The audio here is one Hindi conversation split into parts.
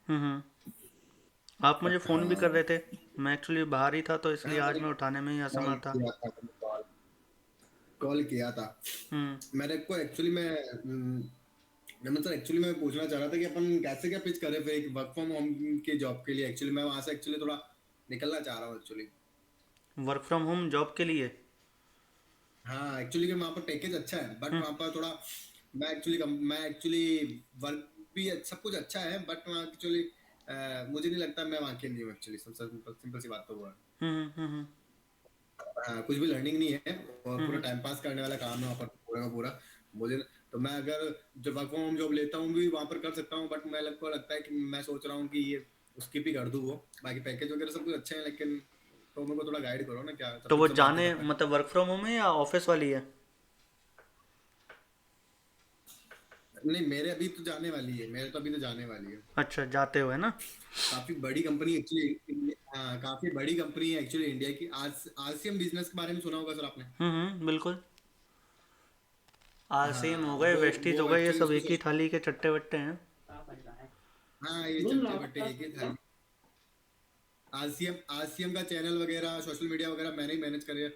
हम्म। आप मुझे फ़ोन भी कर हाँ। रहे थे। मैं एक्चुअली बाहर ही था तो इसलिए हाँ, आज मैंने मैं उठाने में ही कॉल असमर्थ था। किया था, कॉल कॉल किया था। हम्म। मैंने को एक्चुअली मैं मतलब एक्चुअली मैं पूछना चाह रहा था कि अपन कैसे क्या पिच करें फिर एक वर्क फ्रॉम होम के जॉब के लिए। एक्चुअली मैं वहां से एक्चुअली थोड़ा निकलना चाह रहा हूँ actually. Work from home job के लिए? हाँ एक्चुअली कि वहाँ पर पैकेज अच्छा है बट हम्म। वहाँ पर थोड़ा मैं एक्चुअली वर्क भी सब कुछ अच्छा है बट वहाँ एक्चुअली मुझे नहीं लगता मैं वहाँ के नहीं हूँ एक्चुअली। सिंपल सिंपल सी बात तो वो है। हम्म। कुछ भी लर्निंग नहीं है और पूरा हम्म। टाइम पास करने वाला काम है वहाँ पर पूरा का पूरा। मुझे तो मैं अगर जब वर्क फ्रॉम होम जॉब लेता हूँ भी वहाँ पर कर सकता हूँ बट मैं को लगता है कि मैं सोच रहा हूँ कि ये स्किप ही कर दूँ वो। बाकी पैकेज वगैरह सब कुछ अच्छे हैं लेकिन तो मेरे को थोड़ा गाइड करो ना क्या सब तो वो कुछ सब बातें जाने पता है। मतलब वर्क फ्रॉम होम है या ऑफिस वाली है? नहीं मेरे अभी तो जाने वाली है। मेरे तो अभी तो जाने वाली है। अच्छा, जाते हो है ना? काफी बड़ी कंपनी एक्चुअली। हाँ काफी बड़ी कंपनी है एक्चुअली इंडिया की। आज आरसीएम बिजनेस के बारे में सुना होगा सर आपने। बिल्कुल। आरसीएम हो हाँ गए, वो वेस्टीज हो वो गए, ये एक्चुअली सब उसको एक ही थाली के चट्टे बट्टे हैं। हाँ ये चट्टे बट्टे एक ही थाली। आरसीएम आरसीएम का चैनल वगैरह सोशल मीडिया वगैरह मैंने ही मैनेज करे।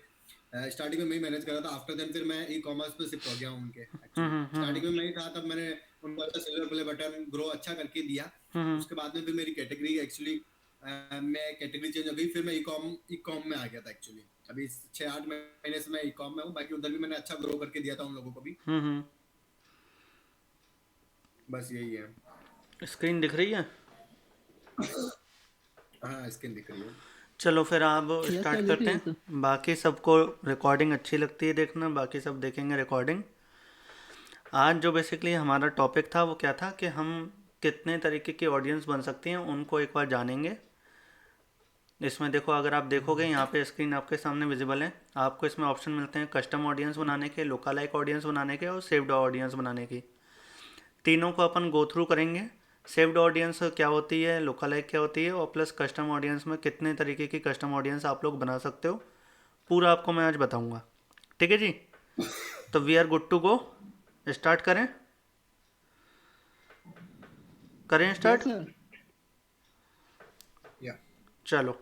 स्टार्टिंग में मैं ही मैनेज करा था। आफ्टर देन फिर मैं ई कॉमर्स पे शिफ्ट हो गया हूँ उनके एक्चुअली। हम्म। स्टार्टिंग में मैं ही था तब मैंने उनको अच्छा सिल्वर प्ले बटन ग्रो अच्छा करके दिया। हम्म। उसके बाद में फिर मेरी कैटेगरी एक्चुअली मैं कैटेगरी चेंज हो गई। फिर मैं ई कॉम में आ गया था एक्चुअली। अभी 6-8 महीने से मैं ई कॉम में हूँ। बाकी उधर भी मैंने अच्छा ग्रो करके दिया था उन लोगों को भी। हम्म। बस यही है। स्क्रीन दिख रही है? हाँ स्किन दिख रही है। चलो फिर आप यस स्टार्ट सर, दिख करते रही है हैं। सर। बाकी सबको रिकॉर्डिंग अच्छी लगती है देखना, बाकी सब देखेंगे रिकॉर्डिंग। आज जो बेसिकली हमारा टॉपिक था वो क्या था कि हम कितने तरीके की ऑडियंस बन सकती हैं उनको एक बार जानेंगे। इसमें देखो, अगर आप देखोगे यहाँ पे स्क्रीन आपके सामने विजिबल है। आपको इसमें ऑप्शन मिलते हैं कस्टम ऑडियंस बनाने के, लोकालाइक ऑडियंस बनाने के और सेव्ड ऑडियंस बनाने की। तीनों को अपन गो थ्रू करेंगे। सेव्ड ऑडियंस क्या होती है, लोकालाइक क्या होती है, और प्लस कस्टम ऑडियंस में कितने तरीके की कस्टम ऑडियंस आप लोग बना सकते हो, पूरा आपको मैं आज बताऊंगा। ठीक है जी? तो we are good to go. Start करें? करें स्टार्ट? Yes sir. या चलो,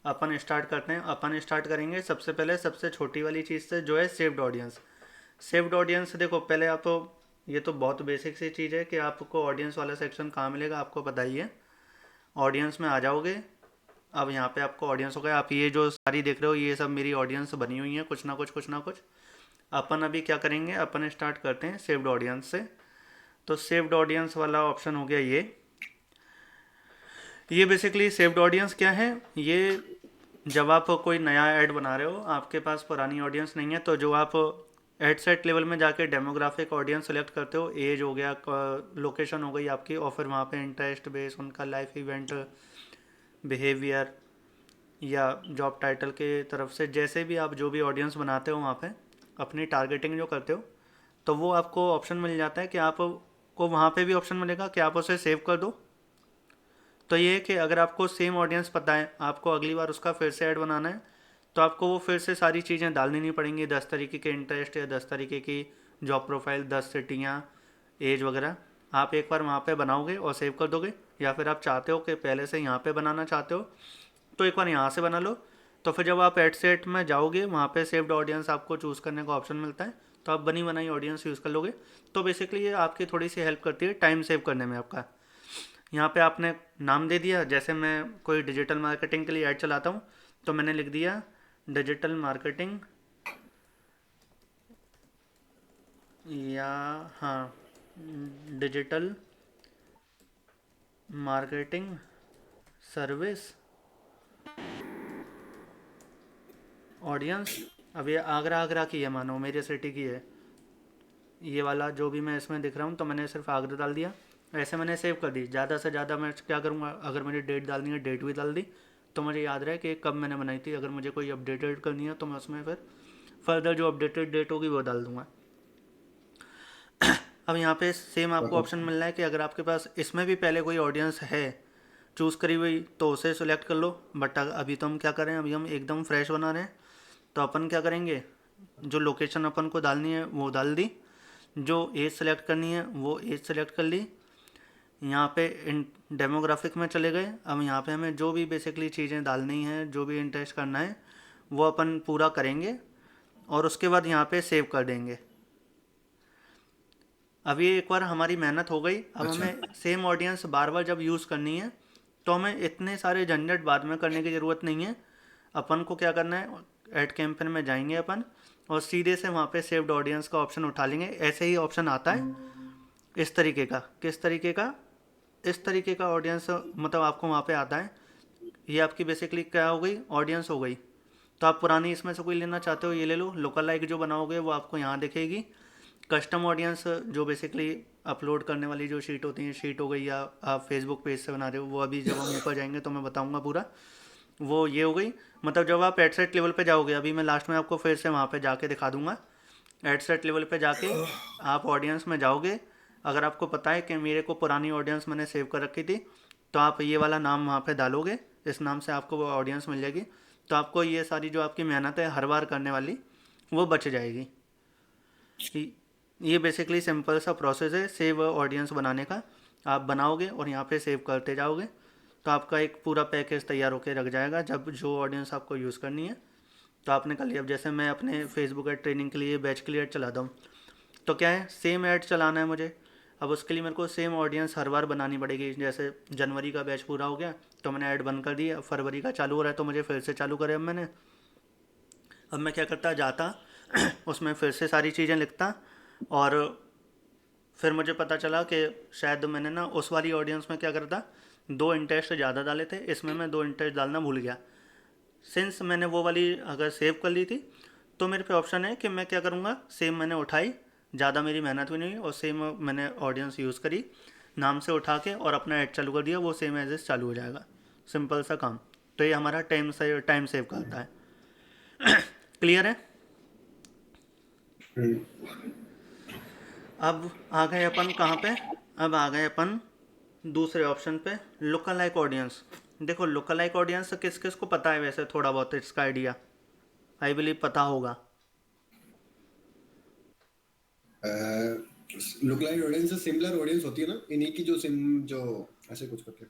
अपन स्टार्ट करते हैं। अपन स्टार्ट करेंगे सबसे पहले सबसे छोटी वाली चीज़ से, जो है सेव्ड ऑडियंस। सेव्ड ऑडियंस देखो, पहले आप तो ये तो बहुत बेसिक सी चीज़ है कि आपको ऑडियंस वाला सेक्शन कहाँ मिलेगा, आपको पता ही है। ऑडियंस में आ जाओगे। अब यहाँ पे आपको ऑडियंस हो गया। आप ये जो सारी देख रहे हो ये सब मेरी ऑडियंस बनी हुई है, कुछ ना कुछ कुछ ना कुछ। अपन अभी क्या करेंगे, अपन स्टार्ट करते हैं सेव्ड ऑडियंस से। तो सेव्ड ऑडियंस वाला ऑप्शन हो गया ये बेसिकली सेव्ड ऑडियंस क्या है ये। जब आप कोई नया ऐड बना रहे हो, आपके पास पुरानी ऑडियंस नहीं है, तो जो आप एड सेट लेवल में जाके डेमोग्राफिक ऑडियंस सेलेक्ट करते हो, एज हो गया, लोकेशन हो गई आपकी, और फिर वहाँ पे इंटरेस्ट बेस, उनका लाइफ इवेंट, बिहेवियर, या जॉब टाइटल के तरफ से, जैसे भी आप जो भी ऑडियंस बनाते हो वहाँ पे अपनी टारगेटिंग जो करते हो, तो वो आपको ऑप्शन मिल जाता है कि आपको वहाँ पे भी ऑप्शन मिलेगा कि आप उसे सेव कर दो। तो ये है कि अगर आपको सेम ऑडियंस पता है, आपको अगली बार उसका फिर से ऐड बनाना है, तो आपको वो फिर से सारी चीज़ें डालनी नहीं पड़ेंगी, 10 तरीके के इंटरेस्ट या 10 तरीके की जॉब प्रोफाइल, 10 सिटियाँ, एज वगैरह। आप एक बार वहाँ पे बनाओगे और सेव कर दोगे। या फिर आप चाहते हो कि पहले से यहाँ पे बनाना चाहते हो, तो एक बार यहाँ से बना लो। तो फिर जब आप एड सेट में जाओगे, वहाँ पे सेव्ड ऑडियंस आपको चूज़ करने का ऑप्शन मिलता है, तो आप बनी बनाई ऑडियंस यूज़ कर लोगे। तो बेसिकली ये आपकी थोड़ी सी हेल्प करती है टाइम सेव करने में आपका। यहाँ पे आपने नाम दे दिया, जैसे मैं कोई डिजिटल मार्केटिंग के लिए ऐड चलाता हूँ, तो मैंने लिख दिया डिजिटल मार्केटिंग, या हाँ, डिजिटल मार्केटिंग सर्विस ऑडियंस। अब ये आगरा आगरा की है, मानो मेरी सिटी की है ये वाला जो भी मैं इसमें दिख रहा हूँ, तो मैंने सिर्फ आगरा डाल दिया। ऐसे मैंने सेव कर दी। ज़्यादा से ज़्यादा मैं क्या करूँगा, अगर मुझे डेट डालनी है डेट भी डाल दी, तो मुझे याद रहे कि कब मैंने बनाई थी। अगर मुझे कोई अपडेटेड करनी है तो मैं उसमें फिर फर्दर जो अपडेटेड डेट होगी वो डाल दूँगा। अब यहाँ पे सेम आपको ऑप्शन मिल रहा है कि अगर आपके पास इसमें भी पहले कोई ऑडियंस है चूज़ करी हुई, तो उसे सिलेक्ट कर लो। बट अभी तो हम क्या करें, अभी हम एकदम फ्रेश बना रहे हैं। तो अपन क्या करेंगे, जो लोकेशन अपन को डालनी है वो डाल दी, जो एज सेलेक्ट करनी है वो एज सेलेक्ट कर ली। यहाँ पे इन डेमोग्राफिक में चले गए। अब यहाँ पे हमें जो भी बेसिकली चीज़ें डालनी है, जो भी इंटरेस्ट करना है, वो अपन पूरा करेंगे और उसके बाद यहाँ पे सेव कर देंगे। अब ये एक बार हमारी मेहनत हो गई। अब अच्छा। हमें सेम ऑडियंस बार बार जब यूज़ करनी है तो हमें इतने सारे झंझट बाद में करने की ज़रूरत नहीं है। अपन को क्या करना है, ऐड कैंपेन में जाएंगे अपन और सीधे से वहाँ पे सेव्ड ऑडियंस का ऑप्शन उठा लेंगे। ऐसे ही ऑप्शन आता है इस तरीके का। किस तरीके का? इस तरीके का ऑडियंस मतलब आपको वहाँ पे आता है। ये आपकी बेसिकली क्या हो गई, ऑडियंस हो गई। तो आप पुरानी इसमें से कोई लेना चाहते हो, ये ले लो। लोकल लाइक जो बनाओगे वो आपको यहाँ दिखेगी। कस्टम ऑडियंस जो बेसिकली अपलोड करने वाली जो शीट होती है, शीट हो गई, या आप फेसबुक पेज से बना रहे हो, वो अभी जब हम ऊपर जाएंगे तो मैं बताऊंगा पूरा। वो ये हो गई। मतलब जब आप एडसेट लेवल पे जाओगे, अभी मैं लास्ट में आपको फिर से वहाँ पे जाके दिखा दूंगा। एडसेट लेवल पे जाके आप ऑडियंस में जाओगे। अगर आपको पता है कि मेरे को पुरानी ऑडियंस मैंने सेव कर रखी थी, तो आप ये वाला नाम वहाँ पे डालोगे, इस नाम से आपको वो ऑडियंस मिल जाएगी। तो आपको ये सारी जो आपकी मेहनत है हर बार करने वाली, वो बच जाएगी। ये बेसिकली सिंपल सा प्रोसेस है सेव ऑडियंस बनाने का। आप बनाओगे और यहाँ पे सेव करते जाओगे तो आपका एक पूरा पैकेज तैयार होकर रख जाएगा। जब जो ऑडियंस आपको यूज़ करनी है तो आपने कर लिया। अब जैसे मैं अपने फेसबुक ऐड ट्रेनिंग के लिए बैच के लिए ऐड चलाता हूँ, तो क्या है, सेम ऐड चलाना है मुझे। अब उसके लिए मेरे को सेम ऑडियंस हर बार बनानी पड़ेगी। जैसे जनवरी का बैच पूरा हो गया तो मैंने ऐड बंद कर दी। अब फरवरी का चालू हो रहा है तो मुझे फिर से चालू करे। अब मैं क्या करता, जाता उसमें फिर से सारी चीज़ें लिखता। और फिर मुझे पता चला कि शायद मैंने ना उस वाली ऑडियंस में क्या करता, दो इंटरेस्ट ज़्यादा डाले थे, इसमें मैं दो इंटरेस्ट डालना भूल गया। सिंस मैंने वो वाली अगर सेव कर ली थी तो मेरे पे ऑप्शन है कि मैं क्या करूँगा, सेम मैंने उठाई, ज़्यादा मेरी मेहनत भी नहीं हुई और सेम मैंने ऑडियंस यूज़ करी, नाम से उठा के और अपना ऐड चालू कर दिया, वो सेम एज इज चालू हो जाएगा। सिंपल सा काम। तो ये हमारा टाइम सेव करता है। क्लियर है? अब आ गए अपन कहाँ पे? अब आ गए अपन दूसरे ऑप्शन पे, लुकल लाइक ऑडियंस। देखो लुकल लाइक ऑडियंस किस किस को पता है वैसे, थोड़ा बहुत इसका आइडिया आई बिलीव पता होगा। लुक लाइक ऑडियंस से सिमिलर ऑडियंस होती है ना, इन्हीं की जो सिम जो ऐसे कुछ करके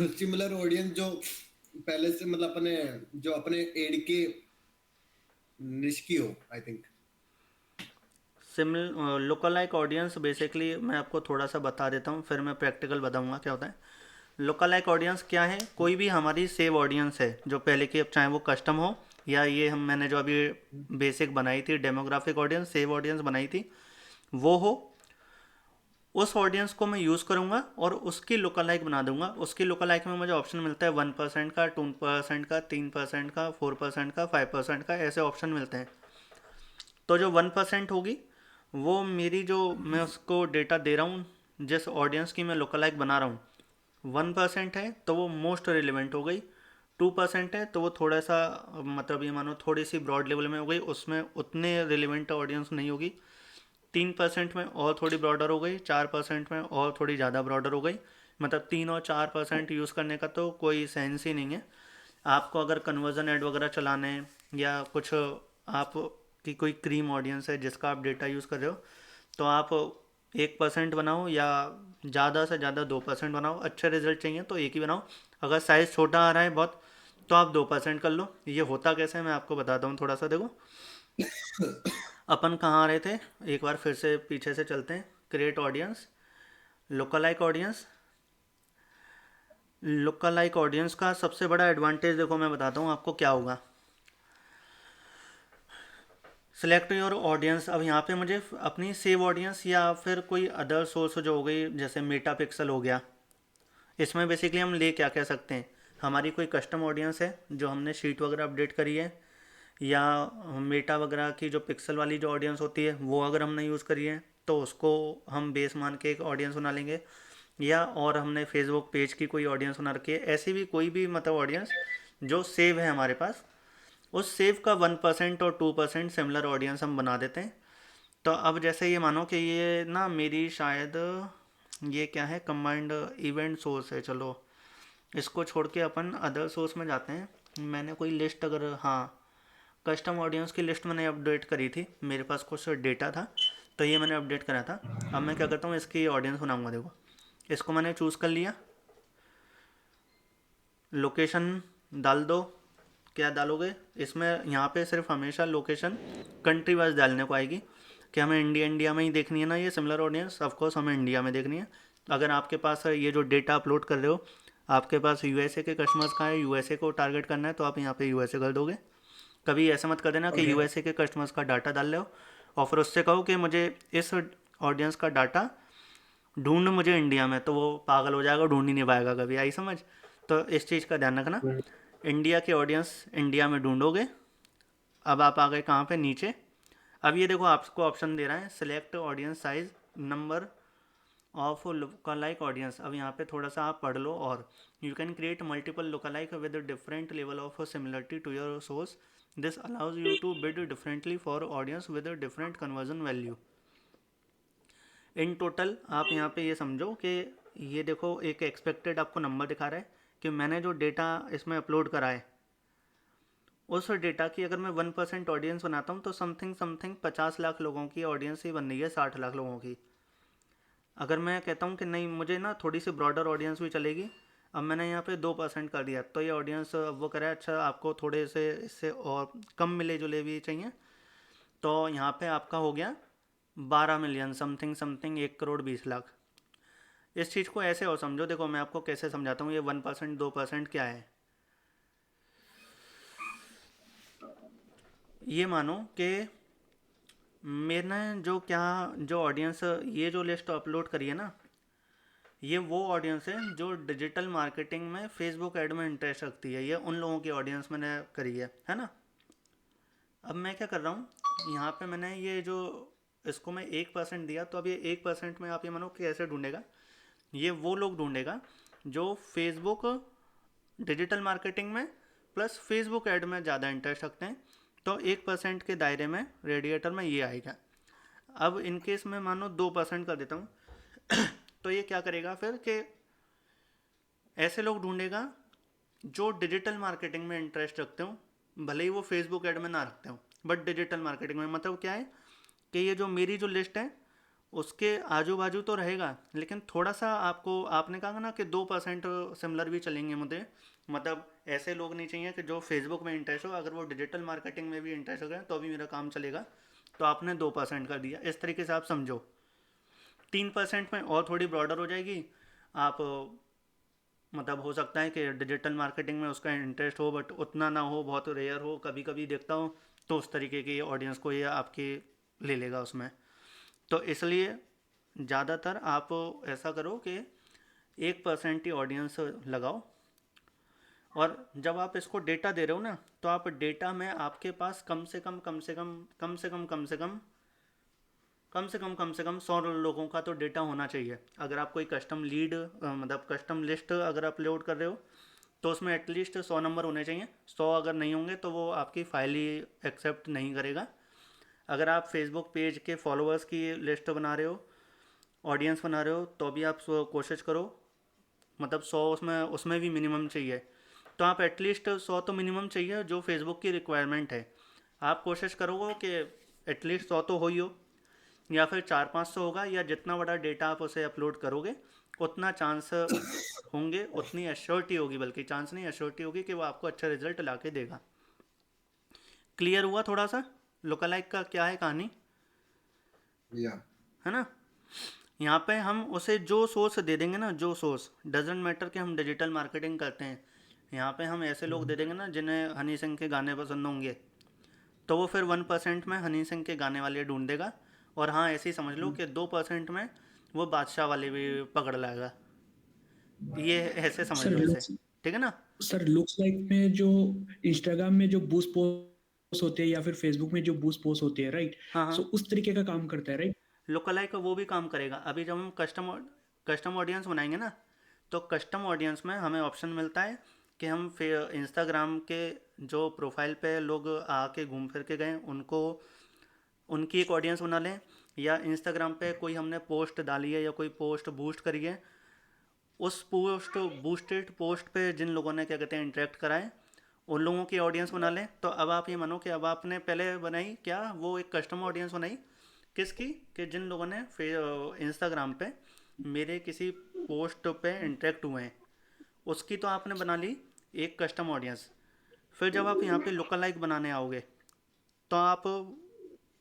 सिमिलर ऑडियंस जो पहले से मतलब अपने जो अपने एड के निष्की हो, I think. Simile local like audience basically मैं आपको थोड़ा सा बता देता हूँ, फिर मैं प्रैक्टिकल बताऊँगा क्या होता है। लुकल लाइक ऑडियंस क्या है, कोई भी हमारी सेव ऑडियंस है जो पहले की, अब चाहे वो कस्टम हो या ये हम मैंने जो अभी बेसिक बनाई थी डेमोग्राफिक ऑडियंस, सेव ऑडियंस बनाई थी, वो हो, उस ऑडियंस को मैं यूज़ करूँगा और उसकी लुकल लाइक बना दूंगा। उसकी लुकल लाइक में मुझे ऑप्शन मिलता है 1% का, 2% का, 3% का, 4% का, 5% का, ऐसे ऑप्शन मिलते हैं। तो जो 1% होगी वो मेरी, जो मैं उसको डेटा दे रहा हूँ, जिस ऑडियंस की मैं लुकल लाइक बना रहा हूँ, 1% है तो वो मोस्ट रिलेवेंट हो गई। 2% है तो वो थोड़ा सा, मतलब ये मानो थोड़ी सी ब्रॉड लेवल में हो गई, उसमें उतने रिलेवेंट ऑडियंस नहीं होगी। 3% में और थोड़ी ब्रॉडर हो गई, 4% में और थोड़ी ज़्यादा ब्रॉडर हो गई। मतलब 3 और 4% यूज़ करने का तो कोई सेंस ही नहीं है। आपको अगर कन्वर्जन ऐड वगैरह चलाने हैं या कुछ, आप की कोई क्रीम ऑडियंस है जिसका आप डेटा यूज़ कर रहे हो, तो आप 1% बनाओ या ज़्यादा से ज़्यादा 2% बनाओ। अच्छे रिजल्ट चाहिए तो एक ही बनाओ। अगर साइज़ छोटा आ रहा है बहुत तो आप 2% कर लो। ये होता कैसे है मैं आपको बताता हूँ थोड़ा सा। देखो अपन कहाँ आ रहे थे, एक बार फिर से पीछे से चलते हैं। Create audience, local like audience. Local like audience का सबसे बड़ा एडवांटेज देखो मैं बताता हूँ आपको क्या होगा। Select your audience. अब यहाँ पे मुझे अपनी सेव ऑडियंस या फिर कोई अदर सोर्स जो हो गई, जैसे मेटा पिक्सल हो गया, इसमें बेसिकली हम ले क्या कह सकते हैं, हमारी कोई कस्टम ऑडियंस है जो हमने शीट वगैरह अपडेट करी है, या मेटा वगैरह की जो पिक्सल वाली जो ऑडियंस होती है वो अगर हमने यूज़ करी है तो उसको हम बेस मान के एक ऑडियंस बना लेंगे। या और हमने फेसबुक पेज की कोई ऑडियंस बना रखी है, ऐसी भी कोई भी मतलब ऑडियंस जो सेव है हमारे पास, उस सेव का 1% और 2% सिमिलर ऑडियंस हम बना देते हैं। तो अब जैसे ये मानो कि ये ना मेरी शायद, ये क्या है, कंबाइंड इवेंट सोर्स है। चलो इसको छोड़ के अपन अदर सोर्स में जाते हैं। मैंने कोई लिस्ट, अगर हाँ, कस्टम ऑडियंस की लिस्ट मैंने अपडेट करी थी, मेरे पास कुछ डेटा था तो ये मैंने अपडेट करा था। अब मैं क्या करता हूँ, इसकी ऑडियंस बनाऊँगा। देखो, इसको मैंने चूज़ कर लिया, लोकेशन डाल दो। क्या डालोगे इसमें, यहाँ पे सिर्फ हमेशा लोकेशन कंट्री वाइज डालने को आएगी कि हमें इंडिया में ही देखनी है ना ये सिमिलर ऑडियंस, ऑफकोर्स हमें इंडिया में देखनी है। अगर आपके पास ये जो डेटा अपलोड कर रहे हो, आपके पास यूएसए के कस्टमर्स का है, यूएसए को टारगेट करना है, तो आप यहाँ पे यूएसए कर दोगे। कभी ऐसा मत कर देना कि ओके। यूएसए के कस्टमर्स का डाटा डाल रहे हो और फिर उससे कहो कि मुझे इस ऑडियंस का डाटा ढूंढ मुझे इंडिया में, तो वो पागल हो जाएगा, ढूंढ ही नहीं पाएगा कभी। आई समझ? तो इस चीज़ का ध्यान रखना। इंडिया के ऑडियंस इंडिया में ढूंढोगे। अब आप आ गए कहाँ पे, नीचे। अब ये देखो, आपको ऑप्शन दे रहा है select audience size number of lookalike audience. अब यहाँ पे थोड़ा सा आप पढ़ लो। और you can create multiple lookalike with different level of similarity to your source. This allows you to bid differently for audience with different conversion value. In total आप यहाँ पे ये समझो कि ये देखो, एक एक्सपेक्टेड आपको नंबर दिखा रहा है कि मैंने जो डेटा इसमें अपलोड करा है, उस डेटा की अगर मैं 1% ऑडियंस बनाता हूँ तो समथिंग समथिंग 50 लाख लोगों की ऑडियंस ही बन रही है, 60 लाख लोगों की। अगर मैं कहता हूँ कि नहीं, मुझे ना थोड़ी सी ब्रॉडर ऑडियंस भी चलेगी, अब मैंने यहाँ पे 2% कर दिया, तो ये ऑडियंस अब वो करे अच्छा आपको थोड़े से इससे और कम मिले जुले भी चाहिए, तो यहाँ पे आपका हो गया 12 million something something, 1 crore 20 lakh. इस चीज़ को ऐसे और समझो। देखो मैं आपको कैसे समझाता हूँ, ये 1% 2% क्या है। ये मानो कि मैंने जो क्या जो ऑडियंस ये जो लिस्ट अपलोड करी है ना, ये वो ऑडियंस है जो डिजिटल मार्केटिंग में फेसबुक ऐड में इंटरेस्ट रखती है। ये उन लोगों की ऑडियंस मैंने करी है ना। अब मैं क्या कर रहा हूँ, यहाँ पे मैंने ये जो इसको मैं 1% दिया, तो अब ये 1% में आप ये मानो कि कैसे ढूंढेगा, ये वो लोग ढूंढेगा जो फेसबुक डिजिटल मार्केटिंग में प्लस फेसबुक ऐड में ज़्यादा इंटरेस्ट रखते हैं। तो 1% के दायरे में रेडिएटर में ये आएगा। अब इन केस में मानो 2% कर देता हूँ तो ये क्या करेगा फिर कि ऐसे लोग ढूंढेगा जो डिजिटल मार्केटिंग में इंटरेस्ट रखते हो, भले ही वो फेसबुक ऐड में ना रखते हो, बट डिजिटल मार्केटिंग में। मतलब क्या है कि ये जो मेरी जो लिस्ट है उसके आजू बाजू तो रहेगा, लेकिन थोड़ा सा आपको, आपने कहा ना कि 2% सिमिलर भी चलेंगे मुझे। मतलब ऐसे लोग नहीं चाहिए कि जो फेसबुक में इंटरेस्ट हो, अगर वो डिजिटल मार्केटिंग में भी इंटरेस्ट हो गए तो भी मेरा काम चलेगा। तो आपने 2% कर दिया, इस तरीके से आप समझो। 3% में और थोड़ी ब्रॉडर हो जाएगी। आप मतलब हो सकता है कि डिजिटल मार्केटिंग में उसका इंटरेस्ट हो बट उतना ना हो, बहुत रेयर हो, कभी कभी देखता हूँ, तो उस तरीके की ऑडियंस को ये आपके ले लेगा उसमें। तो इसलिए ज़्यादातर आप ऐसा करो कि 1% ही ऑडियंस लगाओ। और जब आप इसको डेटा दे रहे हो ना, तो आप डेटा में आपके पास कम से कम 100 लोगों का तो डेटा होना चाहिए। अगर आप कोई कस्टम लीड मतलब कस्टम लिस्ट अगर अपलोड कर रहे हो, तो उसमें एटलीस्ट 100 नंबर होने चाहिए। 100 अगर नहीं होंगे तो वो आपकी फाइल ही एक्सेप्ट नहीं करेगा। अगर आप फेसबुक पेज के फॉलोअर्स की लिस्ट बना रहे हो, ऑडियंस बना रहे हो, तो भी आप कोशिश करो, मतलब 100 उसमें उसमें भी मिनिमम चाहिए। तो आप एटलीस्ट 100 तो मिनिमम चाहिए जो फेसबुक की रिक्वायरमेंट है। आप कोशिश करोगे कि एटलीस्ट 100 तो हो ही हो, या फिर 400-500 होगा, या जितना बड़ा डेटा आप उसे अपलोड करोगे उतना चांस होंगे, उतनी एश्योरिटी होगी, बल्कि चांस नहीं एश्योरिटी होगी कि वो आपको अच्छा रिजल्ट ला के देगा। क्लियर हुआ थोड़ा सा लुकालाइक का क्या है कहानी, या है ना। यहाँ पे हम उसे जो सोर्स दे देंगे ना, जो सोर्स डजेंट मैटर कि हम डिजिटल मार्केटिंग करते हैं, यहाँ पे हम ऐसे लोग दे देंगे ना जिन्हें हनी सिंह के गाने पसंद होंगे, तो वो फिर 1% में हनी सिंह के गाने वाले ढूंढ देगा। और हाँ, ऐसे ही समझ लो कि 2% में वो बादशाह वाले भी पकड़ लाएगा। ये ऐसे समझ सर लो इसे। लुक्स ठीक है ना। सर लुक्स लाइक में जो इंस्टाग्राम में जो बूस्ट पोस्ट होते हैं या फिर फेसबुक में जो बूस्ट पोस्ट होते हैं, राइट? हाँ सो हाँ, उस तरीके का काम करता है, राइट? लुक वो भी काम करेगा। अभी जब हम कस्टम ऑडियंस बनाएंगे ना, तो कस्टम ऑडियंस में हमें ऑप्शन मिलता है कि हम फिर इंस्टाग्राम के जो प्रोफाइल पे लोग आके घूम फिर के गए उनको, उनकी एक ऑडियंस बना लें, या इंस्टाग्राम पे कोई हमने पोस्ट डाली है या कोई पोस्ट बूस्ट करी है, उस पोस्ट बूस्टेड पोस्ट पे जिन लोगों ने क्या कहते हैं इंटरेक्ट करा है, उन लोगों की ऑडियंस बना लें। तो अब आप ये मानो कि अब आपने पहले बनाई क्या, वो एक कस्टम ऑडियंस बनाई किसकी? कि जिन लोगों ने इंस्टाग्राम पे मेरे किसी पोस्ट पे इंटरेक्ट हुए हैं, उसकी तो आपने बना ली एक कस्टम ऑडियंस। फिर जब आप यहाँ पे लुकल लाइक बनाने आओगे तो आप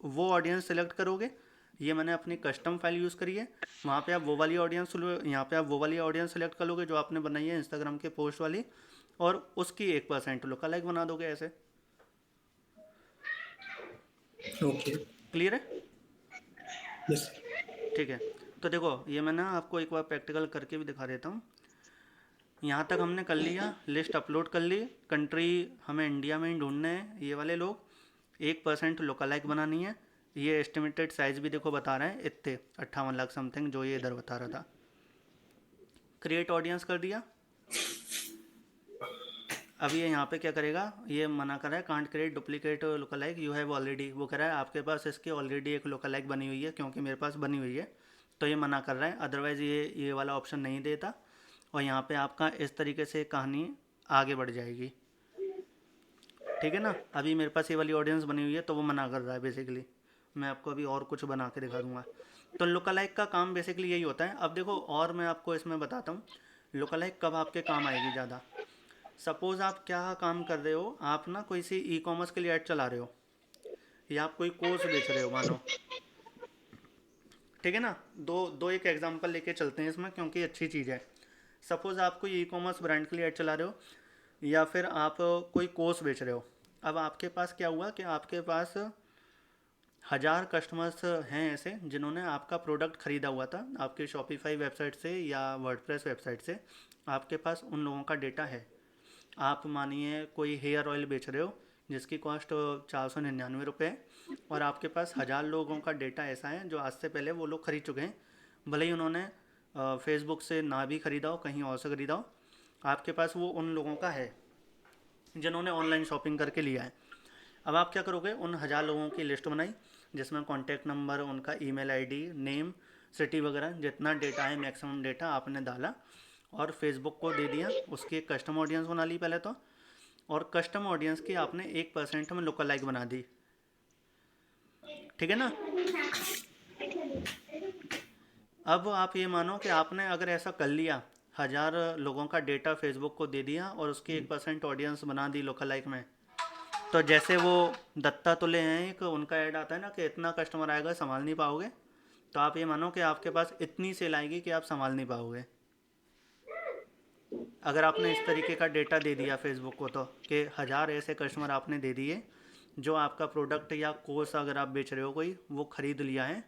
वो ऑडियंस सेलेक्ट करोगे। ये मैंने अपनी कस्टम फाइल यूज़ करी है, वहाँ पे आप वो वाली ऑडियंस, यहाँ पे आप वो वाली ऑडियंस सेलेक्ट कर लोगे जो आपने बनाई है इंस्टाग्राम के पोस्ट वाली, और उसकी 1% लुकल लाइक बना दोगे ऐसे। ओके। क्लियर है? यस। ठीक है। तो देखो ये मैं ना आपको एक बार प्रैक्टिकल करके भी दिखा देता हूँ। यहाँ तक हमने कर लिया, लिस्ट अपलोड कर ली, कंट्री हमें इंडिया में ही ढूंढने हैं ये वाले लोग, 1% लोकल लाइक बनानी है। ये एस्टिमेटेड साइज़ भी देखो बता रहे हैं इतने 58 लाख समथिंग, जो ये इधर बता रहा था। क्रिएट ऑडियंस कर दिया। अब ये यहाँ पे क्या करेगा, ये मना कर रहा है can't create duplicate local like, you have already, वो कह रहा है आपके पास इसकी ऑलरेडी एक लोकल लाइक बनी हुई है, क्योंकि मेरे पास बनी हुई है, तो ये मना कर रहा है। अदरवाइज़ ये वाला ऑप्शन नहीं देता, और यहाँ पे आपका इस तरीके से कहानी आगे बढ़ जाएगी। ठीक है ना? अभी मेरे पास ये वाली ऑडियंस बनी हुई है तो वो मना कर रहा है बेसिकली। मैं आपको अभी और कुछ बना के दिखा दूंगा। तो लुकालाइक का काम बेसिकली यही होता है। अब देखो और मैं आपको इसमें बताता हूँ लुकालाइक कब आपके काम आएगी ज़्यादा। सपोज़ आप क्या काम कर रहे हो, आप ना कोई सी ई कॉमर्स के लिए ऐड चला रहे हो, या आप कोई कोर्स बेच रहे हो मानो। ठीक है ना? दो दो एक एग्जांपल लेके चलते हैं इसमें, क्योंकि अच्छी चीज़ है। सपोज़ आप कोई ई कॉमर्स ब्रांड के लिए ऐड चला रहे हो, या फिर आप कोई कोर्स बेच रहे हो। अब आपके पास क्या हुआ कि आपके पास 1000 कस्टमर्स हैं ऐसे जिन्होंने आपका प्रोडक्ट ख़रीदा हुआ था आपके शॉपिफाई वेबसाइट से या वर्डप्रेस वेबसाइट से। आपके पास उन लोगों का डेटा है। आप मानिए कोई हेयर ऑयल बेच रहे हो जिसकी कॉस्ट 499 रुपये है, और आपके पास 1000 लोगों का डेटा ऐसा है जो आज से पहले वो लोग खरीद चुके हैं, भले ही उन्होंने फेसबुक से ना भी ख़रीदा हो, कहीं और से ख़रीदा हो, आपके पास वो उन लोगों का है जिन्होंने ऑनलाइन शॉपिंग करके लिया है। अब आप क्या करोगे, उन 1000 लोगों की लिस्ट बनाई जिसमें कॉन्टैक्ट नंबर, उनका ईमेल आईडी, नेम, सिटी वगैरह जितना डेटा है मैक्सिमम डेटा आपने डाला, और फेसबुक को दे दिया। उसकी एक कस्टम ऑडियंस बना ली पहले तो, और कस्टम ऑडियंस की आपने 1% में लोकल लाइक बना दी। ठीक है ना? अब आप ये मानो कि आपने अगर ऐसा कर लिया, 1000 लोगों का डेटा फेसबुक को दे दिया और उसकी 1% ऑडियंस बना दी लोकल लाइक में, तो जैसे वो दत्ता तुले हैं, एक उनका ऐड आता है ना कि इतना कस्टमर आएगा संभाल नहीं पाओगे, तो आप ये मानो कि आपके पास इतनी सेल आएगी कि आप संभाल नहीं पाओगे। अगर आपने इस तरीके का डेटा दे दिया फेसबुक को, तो कि 1000 ऐसे कस्टमर आपने दे दिए जो आपका प्रोडक्ट या कोर्स अगर आप बेच रहे हो कोई, वो ख़रीद लिया है,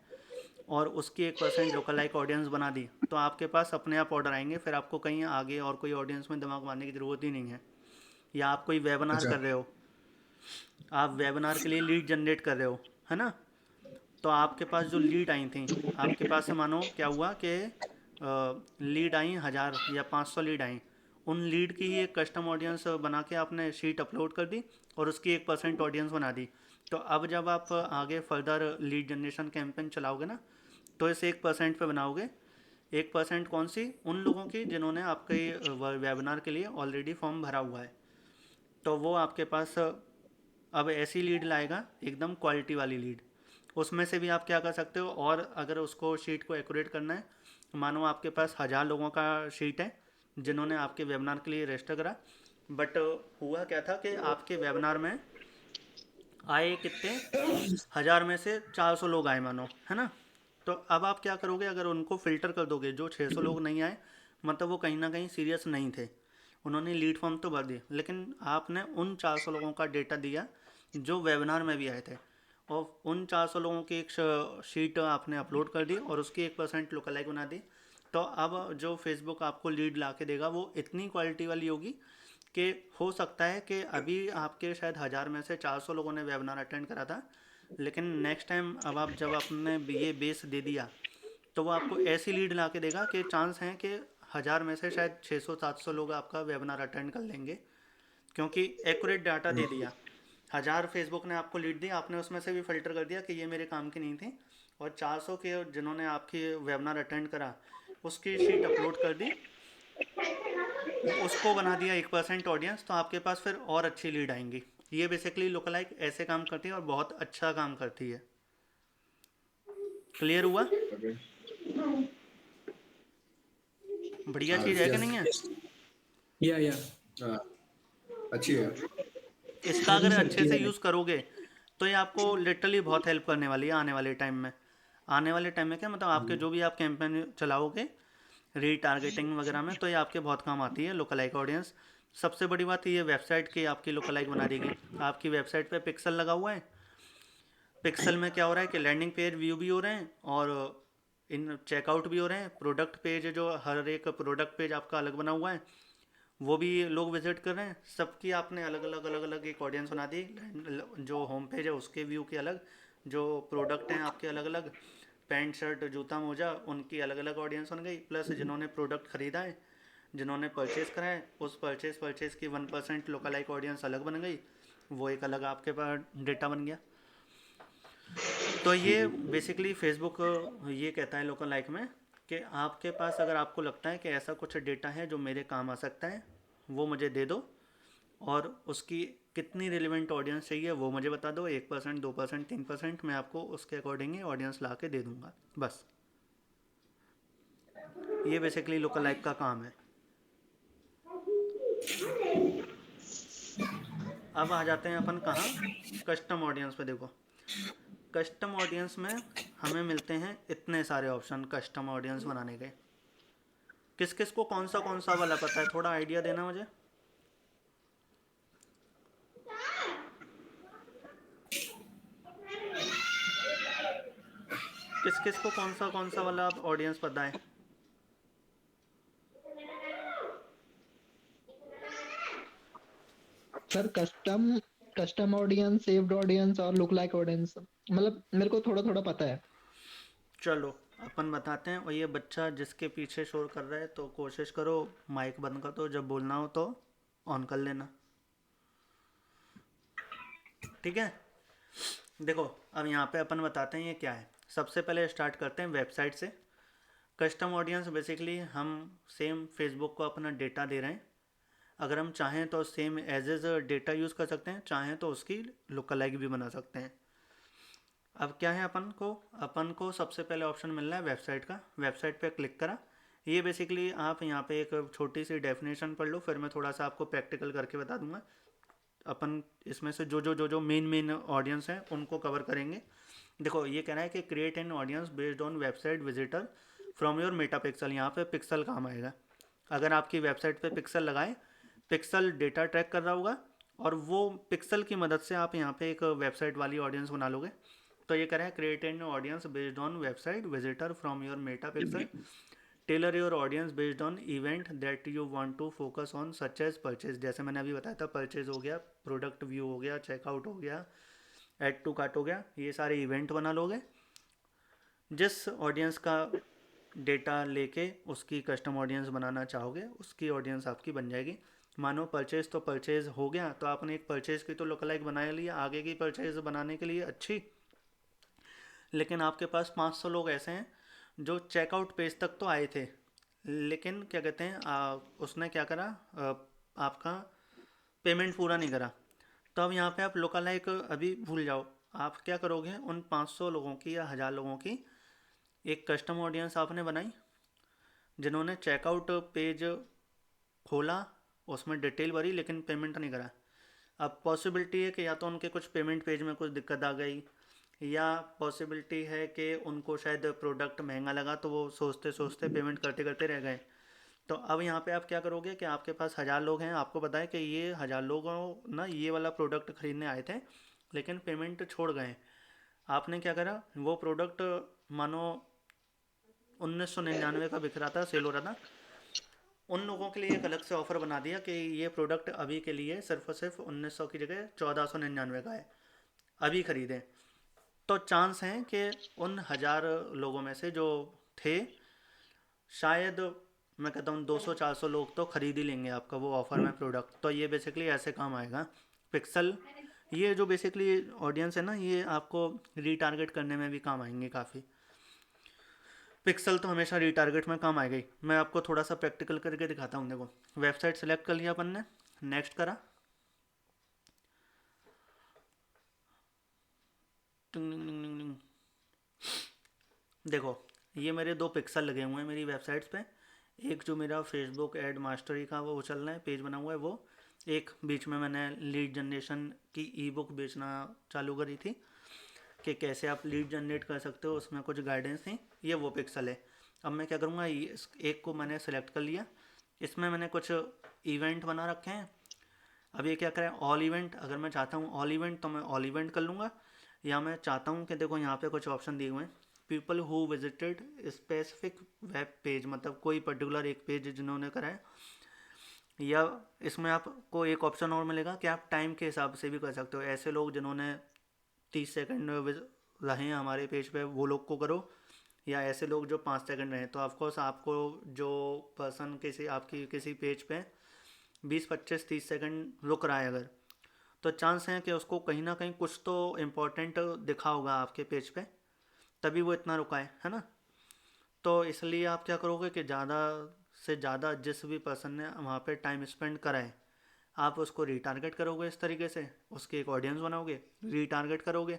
और उसकी 1% लोकल लाइक ऑडियंस बना दी, तो आपके पास अपने आप ऑर्डर आएंगे। फिर आपको कहीं आगे और कोई ऑडियंस में दिमाग मारने की ज़रूरत ही नहीं है। या आप कोई वेबिनार अच्छा। कर रहे हो, आप वेबिनार के लिए लीड जनरेट कर रहे हो, है ना? तो आपके पास जो लीड आई थी, आपके पास से मानो क्या हुआ कि लीड आई 1000 या 500 लीड आई, उन लीड की ही एक कस्टम ऑडियंस बना के आपने शीट अपलोड कर दी और उसकी 1% ऑडियंस बना दी। तो अब जब आप आगे फर्दर लीड जनरेशन कैंपेन चलाओगे ना, तो इस 1% पे बनाओगे। 1% कौन सी? उन लोगों की जिन्होंने आपके वेबिनार के लिए ऑलरेडी फॉर्म भरा हुआ है। तो वो आपके पास अब ऐसी लीड लाएगा, एकदम क्वालिटी वाली लीड। उसमें से भी आप क्या कर सकते हो, और अगर उसको शीट को एक्यूरेट करना है, मानो आपके पास 1000 लोगों का शीट है जिन्होंने आपके वेबिनार के लिए रजिस्टर करा, बट हुआ क्या था कि आपके वेबिनार में आए कितने, 1000 में से 400 लोग आए मानो, है ना? तो अब आप क्या करोगे, अगर उनको फ़िल्टर कर दोगे, जो 600 लोग नहीं आए, मतलब वो कहीं ना कहीं सीरियस नहीं थे, उन्होंने लीड फॉर्म तो भर दिए, लेकिन आपने उन 400 लोगों का डेटा दिया जो वेबिनार में भी आए थे, और उन 400 लोगों की एक शीट आपने अपलोड कर दी और उसकी 1% लुकलाइक बना दी। तो अब जो फेसबुक आपको लीड ला के देगा वो इतनी क्वालिटी वाली होगी कि हो सकता है कि अभी आपके शायद 1000 में से 400 लोगों ने वेबिनार अटेंड करा था, लेकिन नेक्स्ट टाइम अब आप जब आपने ये बेस दे दिया, तो वो आपको ऐसी लीड ला के देगा कि चांस हैं कि 1000 में से शायद 600-700 लोग आपका वेबिनार अटेंड कर लेंगे, क्योंकि एक्यूरेट डाटा दे दिया। 1000 फेसबुक ने आपको लीड दी, आपने उसमें से भी फ़िल्टर कर दिया कि ये मेरे काम की नहीं थी, और 400 के जिन्होंने आपकी वेबिनार अटेंड करा उसकी शीट अपलोड कर दी, उसको बना दिया 1% ऑडियंस, तो आपके पास फिर और अच्छी लीड आएंगी। ये बेसिकली लुकलाइक ऐसे काम करती है और बहुत अच्छा काम करती है। क्लियर हुआ? ओके। बढ़िया हाँ, चीज़ है कि यस। नहीं है? या हाँ, अच्छी है। इसका हाँ जी अगर सर, अच्छे से क्लियर है। यूज़ करोगे तो ये आपको लिटरली बहुत हेल्प करने वाली है आने वाले टाइम में। आने वाले टाइम में क्या मतलब आपके जो भी आप कैंपेन चलाओगे रीटारगेटिंग वगैरह में, तो ये आपके बहुत काम आती है लोकल लाइक ऑडियंस। सबसे बड़ी बात ये वेबसाइट की आपकी लोकल लाइक बना देगी। आपकी वेबसाइट पे पिक्सल लगा हुआ है, पिक्सल में क्या हो रहा है कि लैंडिंग पेज व्यू भी हो रहे हैं और इन चेकआउट भी हो रहे हैं। प्रोडक्ट पेज जो हर एक प्रोडक्ट पेज आपका अलग बना हुआ है वो भी लोग विजिट कर रहे हैं। सबकी आपने अलग अलग एक ऑडियंस बना दी। जो होम पेज है उसके व्यू के अलग, जो प्रोडक्ट हैं आपके अलग अलग, पैंट शर्ट जूता मोजा उनकी अलग अलग ऑडियंस बन गई। प्लस जिन्होंने प्रोडक्ट ख़रीदा है, जिन्होंने परचेज़ करा है, उस परचेज़ की 1% लोकल लाइक ऑडियंस अलग बन गई। वो एक अलग आपके पास डेटा बन गया। तो ये बेसिकली फेसबुक ये कहता है लोकल लाइक में कि आपके पास अगर आपको लगता है कि ऐसा कुछ डेटा है जो मेरे काम आ सकता है, वो मुझे दे दो। और उसकी कितनी रिलेवेंट ऑडियंस चाहिए वो मुझे बता दो, 1%, 2%, 3%, मैं आपको उसके अकॉर्डिंग ऑडियंस ला के दे दूँगा। बस ये बेसिकली लोकल लाइक का काम है। अब आ जाते हैं अपन कहाँ, कस्टम ऑडियंस पे। देखो कस्टम ऑडियंस में हमें मिलते हैं इतने सारे ऑप्शन कस्टम ऑडियंस बनाने के। किस किस को कौन सा वाला पता है, थोड़ा आइडिया देना मुझे। किस किस को कौन सा वाला ऑडियंस पता है? Sir custom custom audience, saved audience और लुक लाइक ऑडियंस, मतलब मेरे को थोड़ा थोड़ा पता है। चलो अपन बताते हैं। और ये बच्चा जिसके पीछे शोर कर रहा है तो कोशिश करो माइक बंद कर दो, जब बोलना हो तो ऑन कर लेना, ठीक है? देखो अब यहाँ पे अपन बताते हैं ये क्या है। सबसे पहले स्टार्ट करते हैं वेबसाइट से। कस्टम ऑडियंस बेसिकली हम सेम फेसबुक को अपना डेटा दे रहे हैं। अगर हम चाहें तो same as as data use कर सकते हैं, चाहें तो उसकी लुक लाइक भी बना सकते हैं। अब क्या है, अपन को सबसे पहले ऑप्शन मिल रहा है वेबसाइट का। वेबसाइट पे क्लिक करा। ये बेसिकली आप यहाँ पे एक छोटी सी डेफिनेशन पढ़ लो, फिर मैं थोड़ा सा आपको प्रैक्टिकल करके बता दूंगा। अपन इसमें से जो मेन ऑडियंस हैं उनको कवर करेंगे। देखो ये कह रहा है कि create an audience based on website visitor from your Meta pixel. यहाँ पे पिक्सल काम आएगा। अगर आपकी वेबसाइट पे पिक्सल लगाए, पिक्सल डेटा ट्रैक कर रहा होगा और वो पिक्सल की मदद से आप यहाँ पे एक वेबसाइट वाली ऑडियंस बना लोगे। तो ये कह रहे हैं create an audience based on website visitor from your Meta pixel, tailor your audience based on event that you want to focus on such as purchase. जैसे मैंने अभी बताया था, परचेज हो गया, प्रोडक्ट व्यू हो गया, चेकआउट हो गया, ऐड टू कार्ट हो गया, ये सारे इवेंट बना लोगे। जिस ऑडियंस का डेटा लेके उसकी कस्टम ऑडियंस बनाना चाहोगे उसकी ऑडियंस आपकी बन जाएगी। मानो परचेज तो परचेज हो गया, तो आपने एक परचेज की तो लुकलाइक बना लिया। आगे की परचेज बनाने के लिए अच्छी, लेकिन आपके पास 500 लोग ऐसे हैं जो चेकआउट पेज तक तो आए थे, लेकिन क्या कहते हैं उसने क्या करा, आपका पेमेंट पूरा नहीं करा। तो अब यहाँ पे आप लुकलाइक अभी भूल जाओ। आप क्या करोगे, उन 500 लोगों की या 1000 लोगों की एक कस्टम ऑडियंस आपने बनाई जिन्होंने चेकआउट पेज खोला, उसमें डिटेल भरी लेकिन पेमेंट नहीं करा। अब पॉसिबिलिटी है कि या तो उनके कुछ पेमेंट पेज में कुछ दिक्कत आ गई, या पॉसिबिलिटी है कि उनको शायद प्रोडक्ट महंगा लगा तो वो सोचते सोचते पेमेंट करते करते रह गए। तो अब यहाँ पे आप क्या करोगे कि आपके पास 1000 लोग हैं, आपको पता है कि ये 1000 लोगों ना ये वाला प्रोडक्ट खरीदने आए थे लेकिन पेमेंट छोड़ गए। आपने क्या करा, वो प्रोडक्ट मानो 1999 का बिक रहा था, सेल हो रहा था, उन लोगों के लिए एक अलग से ऑफ़र बना दिया कि ये प्रोडक्ट अभी के लिए सिर्फ और सिर्फ 1900 की जगह 1499 का है, अभी ख़रीदें। तो चांस हैं कि उन 1000 लोगों में से जो थे, शायद मैं कहता हूँ 200-400 लोग तो ख़रीद ही लेंगे आपका वो ऑफ़र में प्रोडक्ट। तो ये बेसिकली ऐसे काम आएगा पिक्सल। ये जो बेसिकली ऑडियंस है ना, ये आपको रीटारगेट करने में भी काम आएंगे काफ़ी। पिक्सल तो हमेशा रीटारगेट में काम आएगा ही। मैं आपको थोड़ा सा प्रैक्टिकल करके दिखाता हूँ। देखो वेबसाइट सेलेक्ट कर लिया अपन ने, नेक्स्ट करा, टिंग टिंग टिंग टिंग टिंग। देखो, ये मेरे 2 पिक्सल लगे हुए हैं मेरी वेबसाइट्स पे। एक जो मेरा फेसबुक एड मास्टरी का वो चल रहा है, पेज बना हुआ है वो। एक बीच में मैंने लीड जनरेशन की ई बुक बेचना चालू करी थी कि कैसे आप लीड जनरेट कर सकते हो, उसमें कुछ गाइडेंस थी। ये वो पिक्सल है। अब मैं क्या करूँगा, इस एक को मैंने सेलेक्ट कर लिया। इसमें मैंने कुछ इवेंट बना रखे हैं। अब ये क्या करें, ऑल इवेंट। अगर मैं चाहता हूँ ऑल इवेंट तो मैं ऑल इवेंट कर लूँगा, या मैं चाहता हूँ कि देखो यहाँ पे कुछ ऑप्शन दिए हुए हैं, people who visited specific web page, मतलब कोई पर्टिकुलर एक पेज जिन्होंने करा है। या इसमें आपको एक ऑप्शन और मिलेगा कि आप टाइम के हिसाब से भी कर सकते हो। ऐसे लोग जिन्होंने 30 सेकंड रहे हैं हमारे पेज पे, वो लोग को करो, या ऐसे लोग जो 5 सेकंड रहे। तो ऑफकोर्स आपको जो पर्सन किसी आपकी किसी पेज पे 20, 25, 30 सेकंड रुक रहा है अगर, तो चांस है कि उसको कहीं ना कहीं कुछ तो इम्पोर्टेंट दिखा होगा आपके पेज पे, तभी वो इतना रुका है ना। तो इसलिए आप क्या करोगे कि ज़्यादा से ज़्यादा जिस भी पर्सन ने वहाँ पे टाइम स्पेंड करा है, आप उसको रीटारगेट करोगे। इस तरीके से उसकी एक ऑडियंस बनाओगे, रीटारगेट करोगे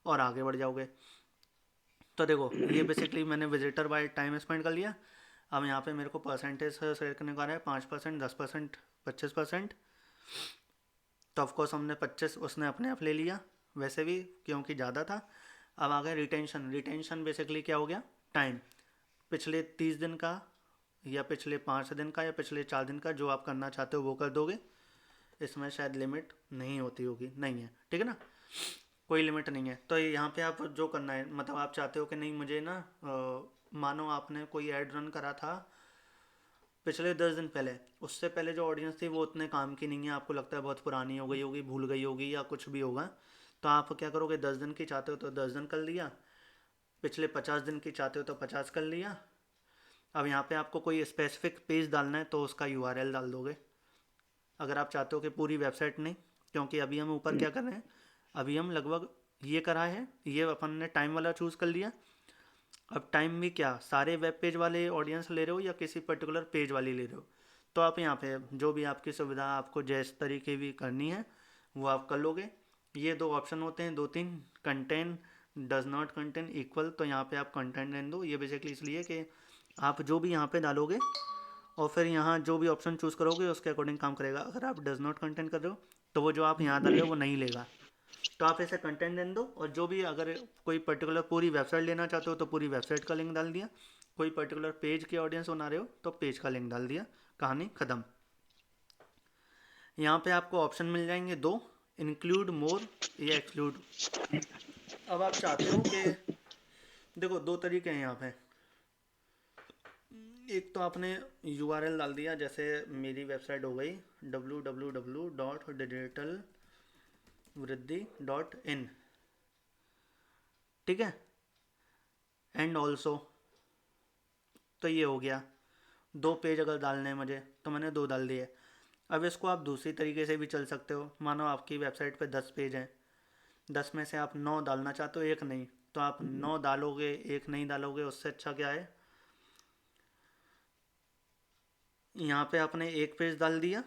और आगे बढ़ जाओगे। तो देखो, ये बेसिकली मैंने विजिटर बाय टाइम स्पेंड कर लिया। अब यहाँ पे मेरे को परसेंटेज सेलेक्ट करने का है, 5%, 10%, 25%। तो ऑफकोर्स हमने 25 उसने अपने आप ले लिया वैसे भी, क्योंकि ज़्यादा था। अब आ गया रिटेंशन। रिटेंशन बेसिकली क्या हो गया, टाइम। पिछले 30 दिन का, या पिछले 5 दिन का, या पिछले 4 दिन का, जो आप करना चाहते हो वो कर दोगे। इसमें शायद लिमिट नहीं होती होगी, नहीं है, ठीक है ना, कोई लिमिट नहीं है। तो यहाँ पे आप जो करना है, मतलब आप चाहते हो कि नहीं मुझे ना मानो आपने कोई ऐड रन करा था पिछले 10 दिन पहले, उससे पहले जो ऑडियंस थी वो उतने काम की नहीं है, आपको लगता है बहुत पुरानी हो गई होगी, भूल गई होगी, या कुछ भी होगा। तो आप क्या करोगे, 10 दिन की चाहते हो तो 10 दिन कर लिया, पिछले 50 दिन की चाहते हो तो 50 कर लिया। अब यहाँ पे आपको कोई स्पेसिफिक पेज डालना है तो उसका यूआरएल डाल दोगे। अगर आप चाहते हो कि पूरी वेबसाइट नहीं, क्योंकि अभी हम ऊपर क्या कर रहे हैं, अभी हम लगभग ये करा है, ये अपन ने टाइम वाला चूज़ कर लिया। अब टाइम भी क्या, सारे वेब पेज वाले ऑडियंस ले रहे हो या किसी पर्टिकुलर पेज वाली ले रहे हो, तो आप यहाँ पे जो भी आपकी सुविधा आपको जिस तरीके भी करनी है वो आप कर लोगे। ये 2 ऑप्शन होते हैं, 2-3, content does not content equal, तो यहाँ पे आप कंटेंट रहने दो। ये बेसिकली इसलिए कि आप जो भी यहाँ पे डालोगे और फिर यहाँ जो भी ऑप्शन चूज़ करोगे उसके अकॉर्डिंग काम करेगा। अगर आप डज नॉट कंटेंट कर रहे हो तो वो जो आप यहाँ डाल रहे हो वो नहीं लेगा, तो आप ऐसे कंटेंट देने दो। और जो भी अगर कोई पर्टिकुलर पूरी वेबसाइट लेना चाहते हो तो पूरी वेबसाइट का लिंक डाल दिया, कोई पर्टिकुलर पेज की ऑडियंस बना रहे हो तो पेज का लिंक डाल दिया, कहानी ख़त्म। यहाँ पे आपको ऑप्शन मिल जाएंगे 2, इंक्लूड मोर या एक्सक्लूड। अब आप चाहते हो कि देखो 2 तरीके हैं यहाँ पे। एक तो आपने यूआरएल डाल दिया, जैसे मेरी वेबसाइट हो गई www.digitalvriddhi.in, ठीक है, एंड ऑल्सो, तो ये हो गया। 2 पेज अगर डालने हैं मुझे तो मैंने 2 डाल दिए। अब इसको आप दूसरी तरीके से भी चल सकते हो। मानो आपकी वेबसाइट पे 10 पेज हैं, 10 में से आप 9 डालना चाहते हो, एक नहीं, तो आप 9 डालोगे, एक नहीं डालोगे। उससे अच्छा क्या है, यहाँ पे आपने एक पेज डाल दिया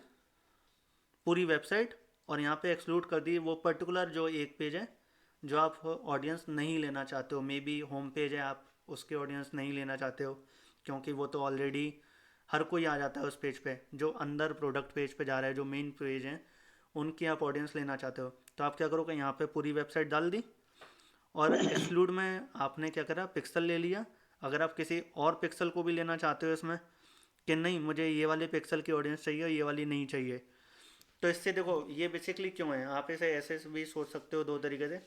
पूरी वेबसाइट, और यहाँ पे एक्सक्लूड कर दी वो पर्टिकुलर जो एक पेज है जो आप ऑडियंस नहीं लेना चाहते हो। मे बी होम पेज है, आप उसके ऑडियंस नहीं लेना चाहते हो, क्योंकि वो तो ऑलरेडी हर कोई आ जाता है उस पेज पे। जो अंदर प्रोडक्ट पेज पे जा रहा है, जो मेन पेज है, उनकी आप ऑडियंस लेना चाहते हो, तो आप क्या करोगे, यहाँ पे पूरी वेबसाइट डाल दी। और एक्सक्लूड में आपने क्या करा, पिक्सल ले लिया। अगर आप किसी और पिक्सल को भी लेना चाहते हो इसमें, कि नहीं मुझे ये वाले पिक्सल की ऑडियंस चाहिए, ये वाली नहीं चाहिए, तो इससे देखो ये बेसिकली क्यों है, आप इसे ऐसे भी सोच सकते हो 2 तरीके से,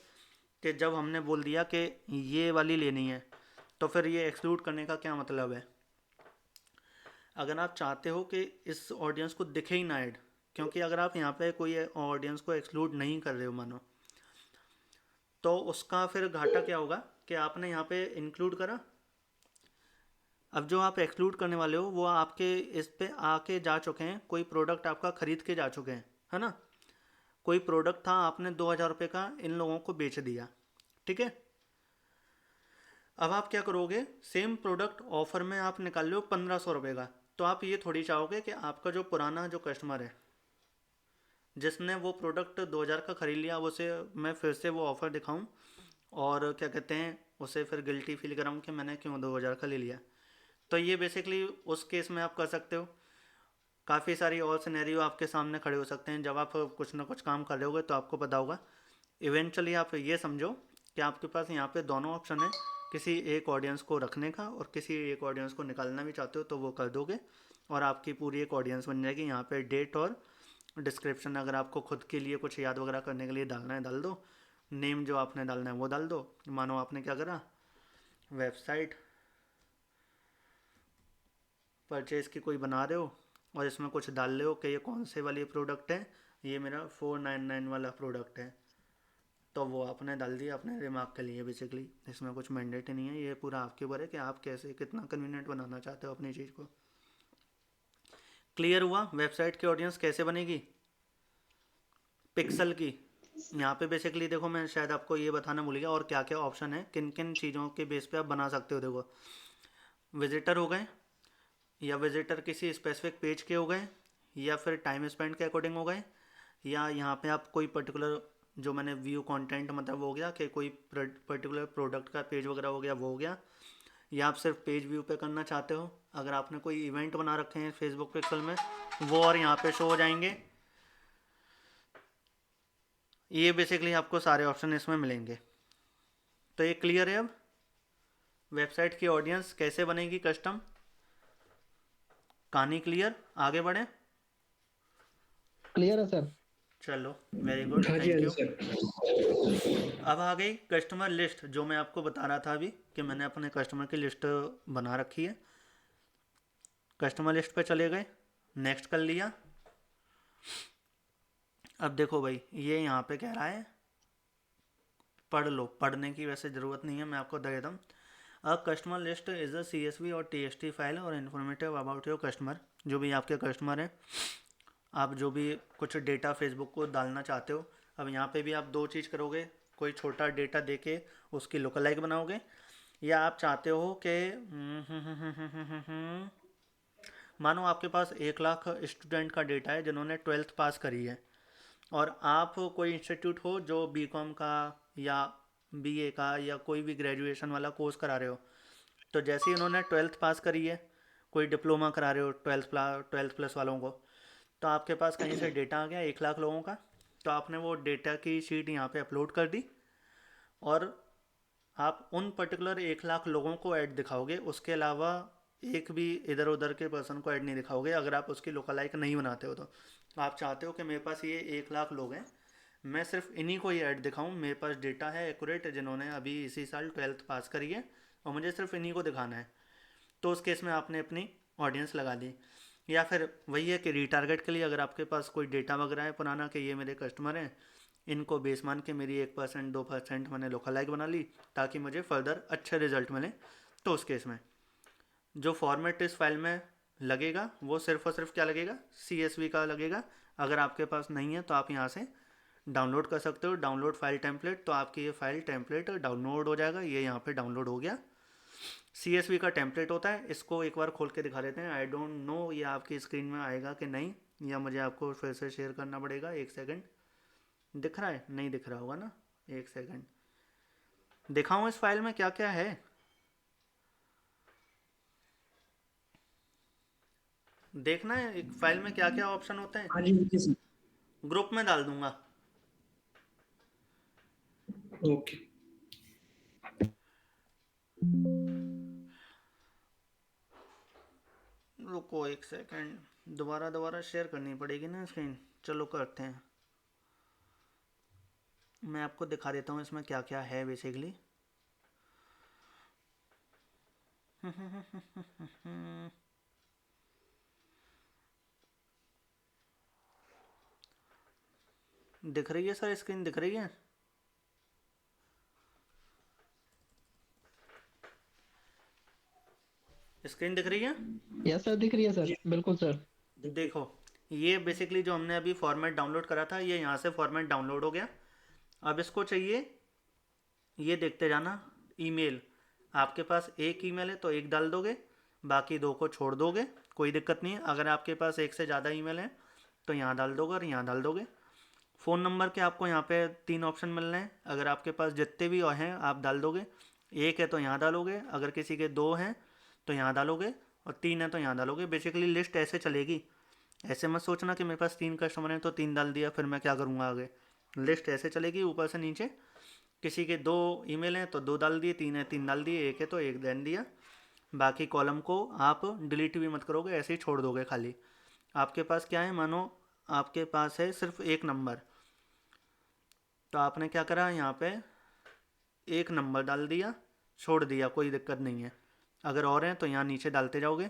कि जब हमने बोल दिया कि ये वाली लेनी है, तो फिर ये एक्सक्लूड करने का क्या मतलब है। अगर आप चाहते हो कि इस ऑडियंस को दिखे ही ना ऐड, क्योंकि अगर आप यहाँ पे कोई ऑडियंस को एक्सक्लूड नहीं कर रहे हो मानो, तो उसका फिर घाटा क्या होगा कि आपने यहाँ पे इंक्लूड करा। अब जो आप एक्सक्लूड करने वाले हो वो आपके इस पे आके जा चुके हैं, कोई प्रोडक्ट आपका ख़रीद के जा चुके हैं, है ना। कोई प्रोडक्ट था, आपने 2000 रुपये का इन लोगों को बेच दिया, ठीक है। अब आप क्या करोगे, सेम प्रोडक्ट ऑफर में आप निकाल लो 1500 रुपये का, तो आप ये थोड़ी चाहोगे कि आपका जो पुराना जो कस्टमर है जिसने वो प्रोडक्ट 2000 का ख़रीद लिया, उसे मैं फिर से वो ऑफ़र दिखाऊं और क्या कहते हैं उसे फिर गिल्टी फील कराऊँ कि मैंने क्यों 2000 का ले लिया। तो ये बेसिकली उस केस में आप कर सकते हो। काफ़ी सारी और सिनेरियो आपके सामने खड़े हो सकते हैं जब आप कुछ ना कुछ काम कर रहे होगे तो आपको पता होगा। इवेंचुअली आप ये समझो कि आपके पास यहाँ पे दोनों ऑप्शन है, किसी एक ऑडियंस को रखने का और किसी एक ऑडियंस को निकालना भी चाहते हो तो वो कर दोगे और आपकी पूरी एक ऑडियंस बन जाएगी। यहाँ पे डेट और डिस्क्रिप्शन अगर आपको खुद के लिए कुछ याद वगैरह करने के लिए डालना है डाल दो, नेम जो आपने डालना है वो डाल दो। मानो आपने क्या करा, वेबसाइट परचेज की कोई बना रहे हो और इसमें कुछ डाल रहे हो कि ये कौन से वाली प्रोडक्ट है, ये मेरा 499 वाला प्रोडक्ट है, तो वो आपने डाल दिया अपने दिमाग के लिए। बेसिकली इसमें कुछ मैंडेट नहीं है, ये पूरा आपके ऊपर है कि आप कैसे कितना कन्वीनियंट बनाना चाहते हो अपनी चीज़ को। क्लियर हुआ वेबसाइट की ऑडियंस कैसे बनेगी पिक्सल की। यहाँ पे बेसिकली देखो मैं शायद आपको ये बताना भूल गया और क्या क्या ऑप्शन है, किन किन चीज़ों के बेस पे आप बना सकते हो। देखो विजिटर हो गए, या विजिटर किसी स्पेसिफिक पेज के हो गए, या फिर टाइम स्पेंड के अकॉर्डिंग हो गए, या यहाँ पे आप कोई पर्टिकुलर जो मैंने व्यू कंटेंट मतलब वो हो गया कि कोई पर्टिकुलर प्रोडक्ट का पेज वगैरह हो गया वो हो गया, या आप सिर्फ पेज व्यू पे करना चाहते हो। अगर आपने कोई इवेंट बना रखे हैं फेसबुक पिक्सल में वो और यहाँ पे शो हो जाएंगे। ये बेसिकली आपको सारे ऑप्शन इसमें मिलेंगे। तो ये क्लियर है अब वेबसाइट की ऑडियंस कैसे बनेगी कस्टम। कहानी क्लियर, आगे बढ़े। क्लियर है सर। चलो वेरी गुड, हाँ जी, थैंक हाँ जी यू। सर। अब आ गई कस्टमर लिस्ट, जो मैं आपको बता रहा था अभी कि मैंने अपने कस्टमर की लिस्ट बना रखी है। कस्टमर लिस्ट पे चले गए, नेक्स्ट कर लिया। अब देखो भाई ये यहाँ पे कह रहा है पढ़ लो, पढ़ने की वैसे ज़रूरत नहीं है, मैं आपको दे देता हूँ। A customer list is a CSV और TXT फाइल और इन्फॉर्मेटिव अबाउट योर कस्टमर। जो भी आपके कस्टमर हैं, आप जो भी कुछ डेटा फेसबुक को डालना चाहते हो। अब यहाँ पे भी आप दो चीज़ करोगे, कोई छोटा डेटा दे के उसकी लुकलाइक बनाओगे, या आप चाहते हो कि मानो आपके पास 1 लाख स्टूडेंट का डेटा है जिन्होंने 12th पास करी है, और आप कोई इंस्टीट्यूट हो जो BCom का या BA का या कोई भी ग्रेजुएशन वाला कोर्स करा रहे हो। तो जैसे ही उन्होंने 12th पास करी है, कोई डिप्लोमा करा रहे हो 12th प्लस वालों को, तो आपके पास कहीं से डेटा आ गया 1 लाख लोगों का, तो आपने वो डेटा की शीट यहाँ पे अपलोड कर दी और आप उन पर्टिकुलर 1 लाख लोगों को ऐड दिखाओगे। उसके अलावा एक भी इधर उधर के पर्सन को ऐड नहीं दिखाओगे अगर आप उसकी लोकलाइक नहीं बनाते हो। तो आप चाहते हो कि मेरे पास ये 1 लाख लोग हैं, मैं सिर्फ इन्हीं को ही ऐड दिखाऊं, मेरे पास डेटा है एक्यूरेट जिन्होंने अभी इसी साल 12th पास करी है और मुझे सिर्फ इन्हीं को दिखाना है। तो उस केस में आपने अपनी ऑडियंस लगा दी। या फिर वही है कि रीटारगेट के लिए अगर आपके पास कोई डेटा वगैरह है पुराना कि ये मेरे कस्टमर हैं, इनको बेस मान के मेरी 1% 2% मैंने लोकलाइक बना ली ताकि मुझे फर्दर अच्छे रिजल्ट मिले। तो उस केस में जो फॉर्मेट इस फाइल में लगेगा वो सिर्फ और सिर्फ क्या लगेगा, CSV का लगेगा। अगर आपके पास नहीं है तो आप यहाँ से डाउनलोड कर सकते हो, डाउनलोड फाइल टेम्पलेट। तो आपकी ये फाइल टेम्पलेट डाउनलोड हो जाएगा, ये यहाँ पे डाउनलोड हो गया। CSV का टेम्पलेट होता है, इसको एक बार खोल के दिखा देते हैं। आई डोंट नो ये आपकी स्क्रीन में आएगा कि नहीं, या मुझे आपको फिर से शेयर करना पड़ेगा। 1 सेकंड, दिख रहा है? नहीं दिख रहा होगा ना, 1 सेकंड दिखाऊँ इस फाइल में क्या क्या है। देखना है एक फाइल में क्या क्या ऑप्शन होते हैं, हाँ जी, ओके सर। ग्रुप में डाल दूंगा। ओके। रुको 1 सेकंड, दोबारा दोबारा शेयर करनी पड़ेगी ना स्क्रीन। चलो करते हैं, मैं आपको दिखा देता हूँ इसमें क्या क्या है बेसिकली। दिख रही है सर, स्क्रीन दिख रही है? स्क्रीन दिख रही है? यस सर, दिख रही है सर, बिल्कुल सर। देखो ये बेसिकली जो हमने अभी फॉर्मेट डाउनलोड करा था, ये यहाँ से फॉर्मेट डाउनलोड हो गया। अब इसको चाहिए, ये देखते जाना। ईमेल, आपके पास एक ईमेल है तो एक डाल दोगे, बाकी 2 को छोड़ दोगे, कोई दिक्कत नहीं है। अगर आपके पास एक से ज़्यादा ईमेल है तो यहाँ डाल दोगे और यहाँ डाल दोगे। फ़ोन नंबर के आपको यहाँ पे 3 ऑप्शन मिल रहे हैं, अगर आपके पास जितने भी हैं आप डाल दोगे। एक है तो यहाँ डालोगे, अगर किसी के 2 हैं तो यहाँ डालोगे, और 3 है तो यहाँ डालोगे। बेसिकली लिस्ट ऐसे चलेगी। ऐसे मत सोचना कि मेरे पास 3 कस्टमर हैं तो 3 डाल दिया, फिर मैं क्या करूँगा आगे। लिस्ट ऐसे चलेगी ऊपर से नीचे। किसी के 2 ईमेल हैं तो 2 डाल दिए, 3 है 3 डाल दिए, 1 है तो 1 डाल दिया। बाकी कॉलम को आप डिलीट भी मत करोगे, ऐसे ही छोड़ दोगे खाली। आपके पास क्या है, मानो आपके पास है सिर्फ एक नंबर, तो आपने क्या करा, यहाँ पे एक नंबर डाल दिया, छोड़ दिया, कोई दिक्कत नहीं है। अगर और हैं तो यहाँ नीचे डालते जाओगे।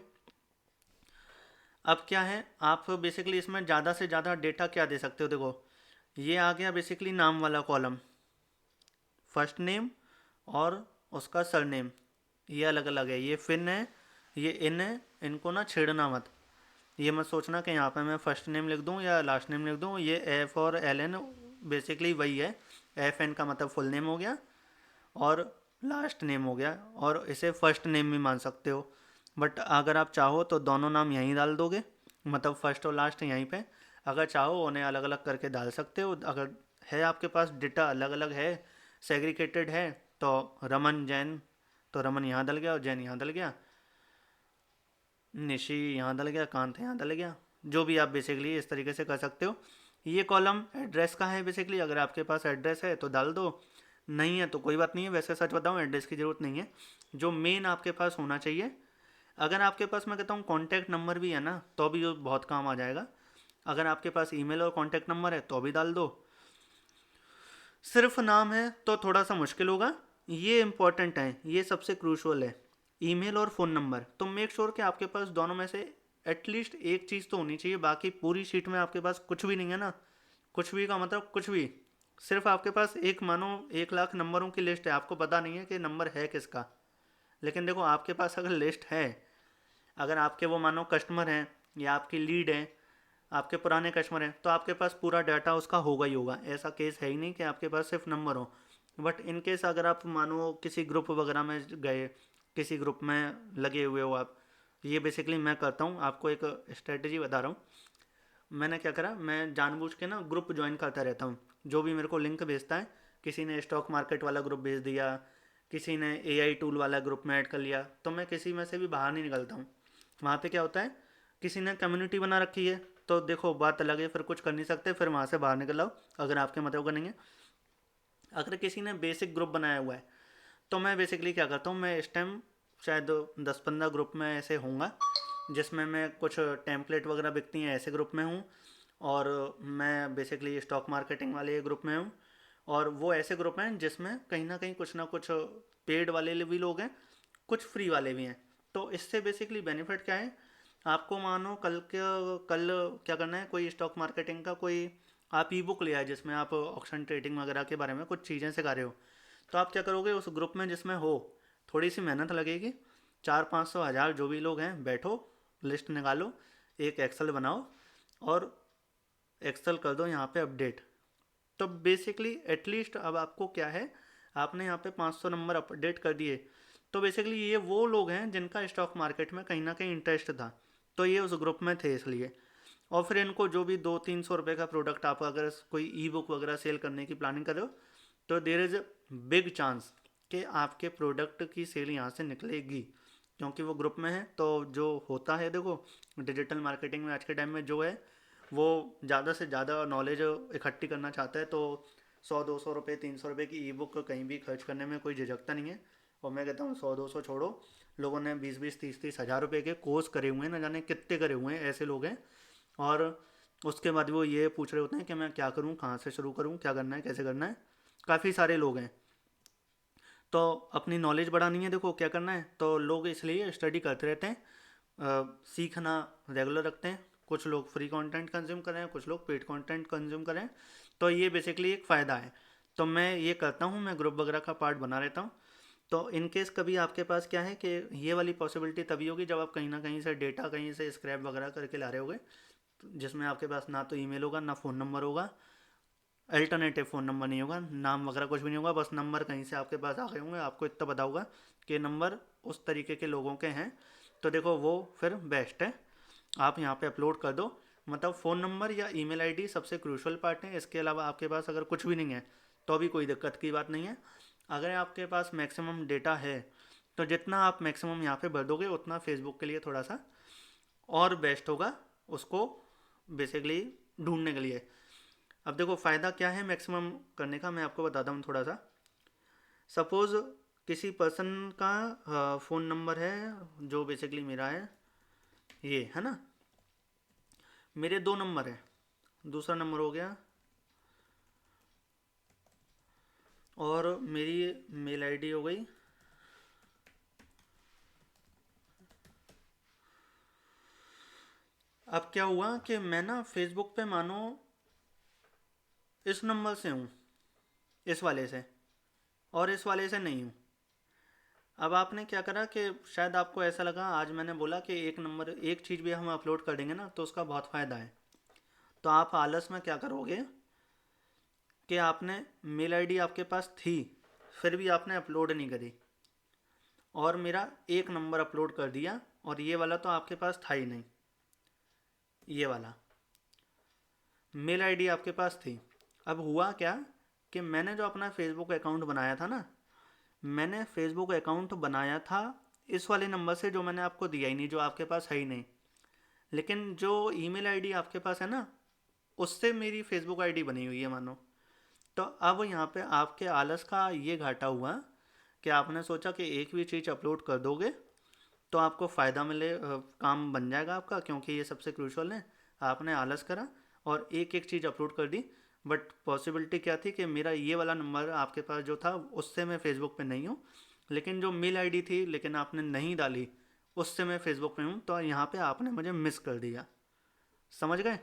अब क्या है, आप बेसिकली इसमें ज़्यादा से ज़्यादा डेटा क्या दे सकते हो। देखो ये आ गया बेसिकली नाम वाला कॉलम, फर्स्ट नेम और उसका सरनेम, ये अलग अलग है। ये फिन है, ये इन है, इनको ना छेड़ना मत। ये मत सोचना कि यहाँ पे मैं फर्स्ट नेम लिख दूँ या लास्ट नेम लिख दूँ। ये एफ और एल एन बेसिकली वही है। एफ एन का मतलब फुल नेम हो गया और लास्ट नेम हो गया, और इसे फर्स्ट नेम भी मान सकते हो। बट अगर आप चाहो तो दोनों नाम यहीं डाल दोगे, मतलब फर्स्ट और लास्ट यहीं पे। अगर चाहो उन्हें अलग अलग करके डाल सकते हो। अगर है आपके पास डेटा अलग अलग है, सेग्रीगेटेड है, तो रमन जैन, तो रमन यहाँ डल गया और जैन यहाँ डल गया, निशी यहाँ डल गया, कांत यहाँ डल गया। जो भी आप बेसिकली इस तरीके से कर सकते हो। ये कॉलम एड्रेस का है बेसिकली। अगर आपके पास एड्रेस है तो डाल दो, नहीं है तो कोई बात नहीं है। वैसे सच बताऊँ एड्रेस की ज़रूरत नहीं है। जो मेन आपके पास होना चाहिए, अगर आपके पास मैं कहता हूँ कॉन्टैक्ट नंबर भी है ना, तो भी वो बहुत काम आ जाएगा। अगर आपके पास ईमेल और कॉन्टैक्ट नंबर है तो भी डाल दो। सिर्फ नाम है तो थोड़ा सा मुश्किल होगा। ये इंपॉर्टेंट है, ये सबसे क्रूशल है, ईमेल और फ़ोन नंबर। तो मेक श्योर कि आपके पास दोनों में से एटलीस्ट एक चीज़ तो होनी चाहिए। बाकी पूरी शीट में आपके पास कुछ भी नहीं है ना, कुछ भी का मतलब कुछ भी। सिर्फ आपके पास एक, मानो 1 लाख नंबरों की लिस्ट है, आपको पता नहीं है कि नंबर है किसका। लेकिन देखो आपके पास अगर लिस्ट है, अगर आपके वो मानो कस्टमर हैं या आपकी लीड है, आपके पुराने कस्टमर हैं, तो आपके पास पूरा डाटा उसका होगा ही होगा। ऐसा केस है ही नहीं कि आपके पास सिर्फ नंबर हो। बट इन केस अगर आप मानो किसी ग्रुप वगैरह में गए, किसी ग्रुप में लगे हुए हो आप, ये बेसिकली मैं करता हूँ, आपको एक स्ट्रेटजी बता रहा हूँ। मैंने क्या करा, मैं जानबूझ के ना ग्रुप ज्वाइन करता रहता हूँ। जो भी मेरे को लिंक भेजता है, किसी ने स्टॉक मार्केट वाला ग्रुप भेज दिया, किसी ने एआई टूल वाला ग्रुप में ऐड कर लिया, तो मैं किसी में से भी बाहर नहीं निकलता हूँ। वहाँ पे क्या होता है, किसी ने कम्युनिटी बना रखी है तो देखो बात अलग है, फिर कुछ कर नहीं सकते, फिर वहाँ से बाहर निकल आओ अगर आपके मतलब का नहीं है। अगर किसी ने बेसिक ग्रुप बनाया हुआ है, तो मैं बेसिकली क्या करता हूँ, मैं इस टाइम शायद 10-15 ग्रुप में ऐसे होऊंगा जिसमें मैं कुछ टेम्पलेट वगैरह बिकती हैं ऐसे ग्रुप में हूँ, और मैं बेसिकली स्टॉक मार्केटिंग वाले ग्रुप में हूँ। और वो ऐसे ग्रुप हैं जिसमें कहीं ना कुछ पेड वाले भी लोग हैं, कुछ फ्री वाले भी हैं। तो इससे बेसिकली बेनिफिट क्या है, आपको मानो कल क्या करना है, कोई स्टॉक मार्केटिंग का कोई आप ई बुक लिया है जिसमें आप ऑप्शन ट्रेडिंग वगैरह के बारे में कुछ चीज़ें सिखा रहे हो, तो आप क्या करोगे, उस ग्रुप में जिसमें हो, थोड़ी सी मेहनत लगेगी, 400-500-1000 जो भी लोग हैं बैठो, लिस्ट निकालो, एक एक्सेल बनाओ और एक्सेल कर दो यहाँ पे अपडेट। तो बेसिकली एटलीस्ट अब आपको क्या है, आपने यहाँ पे 500 नंबर अपडेट कर दिए, तो बेसिकली ये वो लोग हैं जिनका स्टॉक मार्केट में कहीं ना कहीं इंटरेस्ट था, तो ये उस ग्रुप में थे इसलिए। और फिर इनको जो भी 200-300 रुपये का प्रोडक्ट आप अगर कोई ई बुक वगैरह सेल करने की प्लानिंग कर रहे हो, तो देर इज़ बिग चांस कि आपके प्रोडक्ट की सेल यहाँ से निकलेगी, क्योंकि वो ग्रुप में है। तो जो होता है देखो, डिजिटल मार्केटिंग में आज के टाइम में जो है, वो ज़्यादा से ज़्यादा नॉलेज इकट्ठी करना चाहता है, तो 100-200 रुपये 300 रुपये की ई बुक कहीं भी खर्च करने में कोई झिझकता नहीं है। और मैं कहता हूँ 100-200 छोड़ो, लोगों ने 20-20 30-30 हज़ार रुपये के कोर्स करे हुए हैं, ना जाने कितने करे हुए हैं, ऐसे लोग हैं। और उसके बाद वो ये पूछ रहे होते हैं कि मैं क्या करूँ, कहाँ से शुरू करूँ, क्या करना है, कैसे करना है। काफ़ी सारे लोग हैं, तो अपनी नॉलेज बढ़ानी है, देखो क्या करना है, तो लोग इसलिए स्टडी करते रहते हैं, सीखना रेगुलर रखते हैं। कुछ लोग फ्री कंटेंट कंज्यूम कर रहे हैं, कुछ लोग पेड कंटेंट कंज्यूम कर रहे हैं, तो ये बेसिकली एक फ़ायदा है। तो मैं ये करता हूँ, मैं ग्रुप वगैरह का पार्ट बना रहता हूँ। तो इन केस कभी आपके पास क्या है कि ये वाली पॉसिबिलिटी तभी होगी जब आप कहीं ना कहीं से डेटा कहीं से स्क्रैप वगैरह करके ला रहे होगे, जिसमें आपके पास ना तो ईमेल होगा, ना फ़ोन नंबर होगा, अल्टरनेटिव फ़ोन नंबर नहीं होगा, नाम वगैरह कुछ भी नहीं होगा, बस नंबर कहीं से आपके पास आ गए होंगे। आपको इतना पता होगा कि नंबर उस तरीके के लोगों के हैं, तो देखो वो फिर बेस्ट है, आप यहाँ पे अपलोड कर दो। मतलब फ़ोन नंबर या ईमेल आईडी सबसे क्रूशल पार्ट है। इसके अलावा आपके पास अगर कुछ भी नहीं है तो भी कोई दिक्कत की बात नहीं है। अगर आपके पास मैक्सिमम डेटा है तो जितना आप मैक्सिमम यहाँ पे भर दोगे उतना फेसबुक के लिए थोड़ा सा और बेस्ट होगा उसको बेसिकली ढूंढने के लिए। अब देखो फ़ायदा क्या है मैक्सिमम करने का, मैं आपको बताता हूँ थोड़ा सा। सपोज़ किसी पर्सन का फ़ोन नंबर है जो बेसिकली मेरा है, ये है ना, मेरे 2 नंबर है, दूसरा नंबर हो गया और मेरी मेल आईडी हो गई। अब क्या हुआ कि मैं ना फेसबुक पे मानो इस नंबर से हूँ, इस वाले से, और इस वाले से नहीं हूँ। अब आपने क्या करा कि शायद आपको ऐसा लगा, आज मैंने बोला कि एक नंबर एक चीज़ भी हम अपलोड कर देंगे ना तो उसका बहुत फ़ायदा है। तो आप आलस में क्या करोगे कि आपने मेल आईडी आपके पास थी फिर भी आपने अपलोड नहीं करी और मेरा एक नंबर अपलोड कर दिया, और ये वाला तो आपके पास था ही नहीं, ये वाला मेल आईडी आपके पास थी। अब हुआ क्या कि मैंने जो अपना फेसबुक अकाउंट बनाया था ना, मैंने फेसबुक अकाउंट बनाया था इस वाले नंबर से जो मैंने आपको दिया ही नहीं, जो आपके पास है ही नहीं। लेकिन जो ईमेल आईडी आपके पास है ना, उससे मेरी फेसबुक आईडी बनी हुई है मानो। तो अब यहाँ पे आपके आलस का ये घाटा हुआ कि आपने सोचा कि एक भी चीज़ अपलोड कर दोगे तो आपको फ़ायदा मिले, काम बन जाएगा आपका, क्योंकि ये सबसे क्रूशल है। आपने आलस करा और एक एक चीज़ अपलोड कर दी, बट पॉसिबिलिटी क्या थी कि मेरा ये वाला नंबर आपके पास जो था उससे मैं फेसबुक पे नहीं हूँ, लेकिन जो मेल आईडी थी लेकिन आपने नहीं डाली उससे मैं फेसबुक पे हूँ। तो यहाँ पे आपने मुझे मिस कर दिया। समझ गए?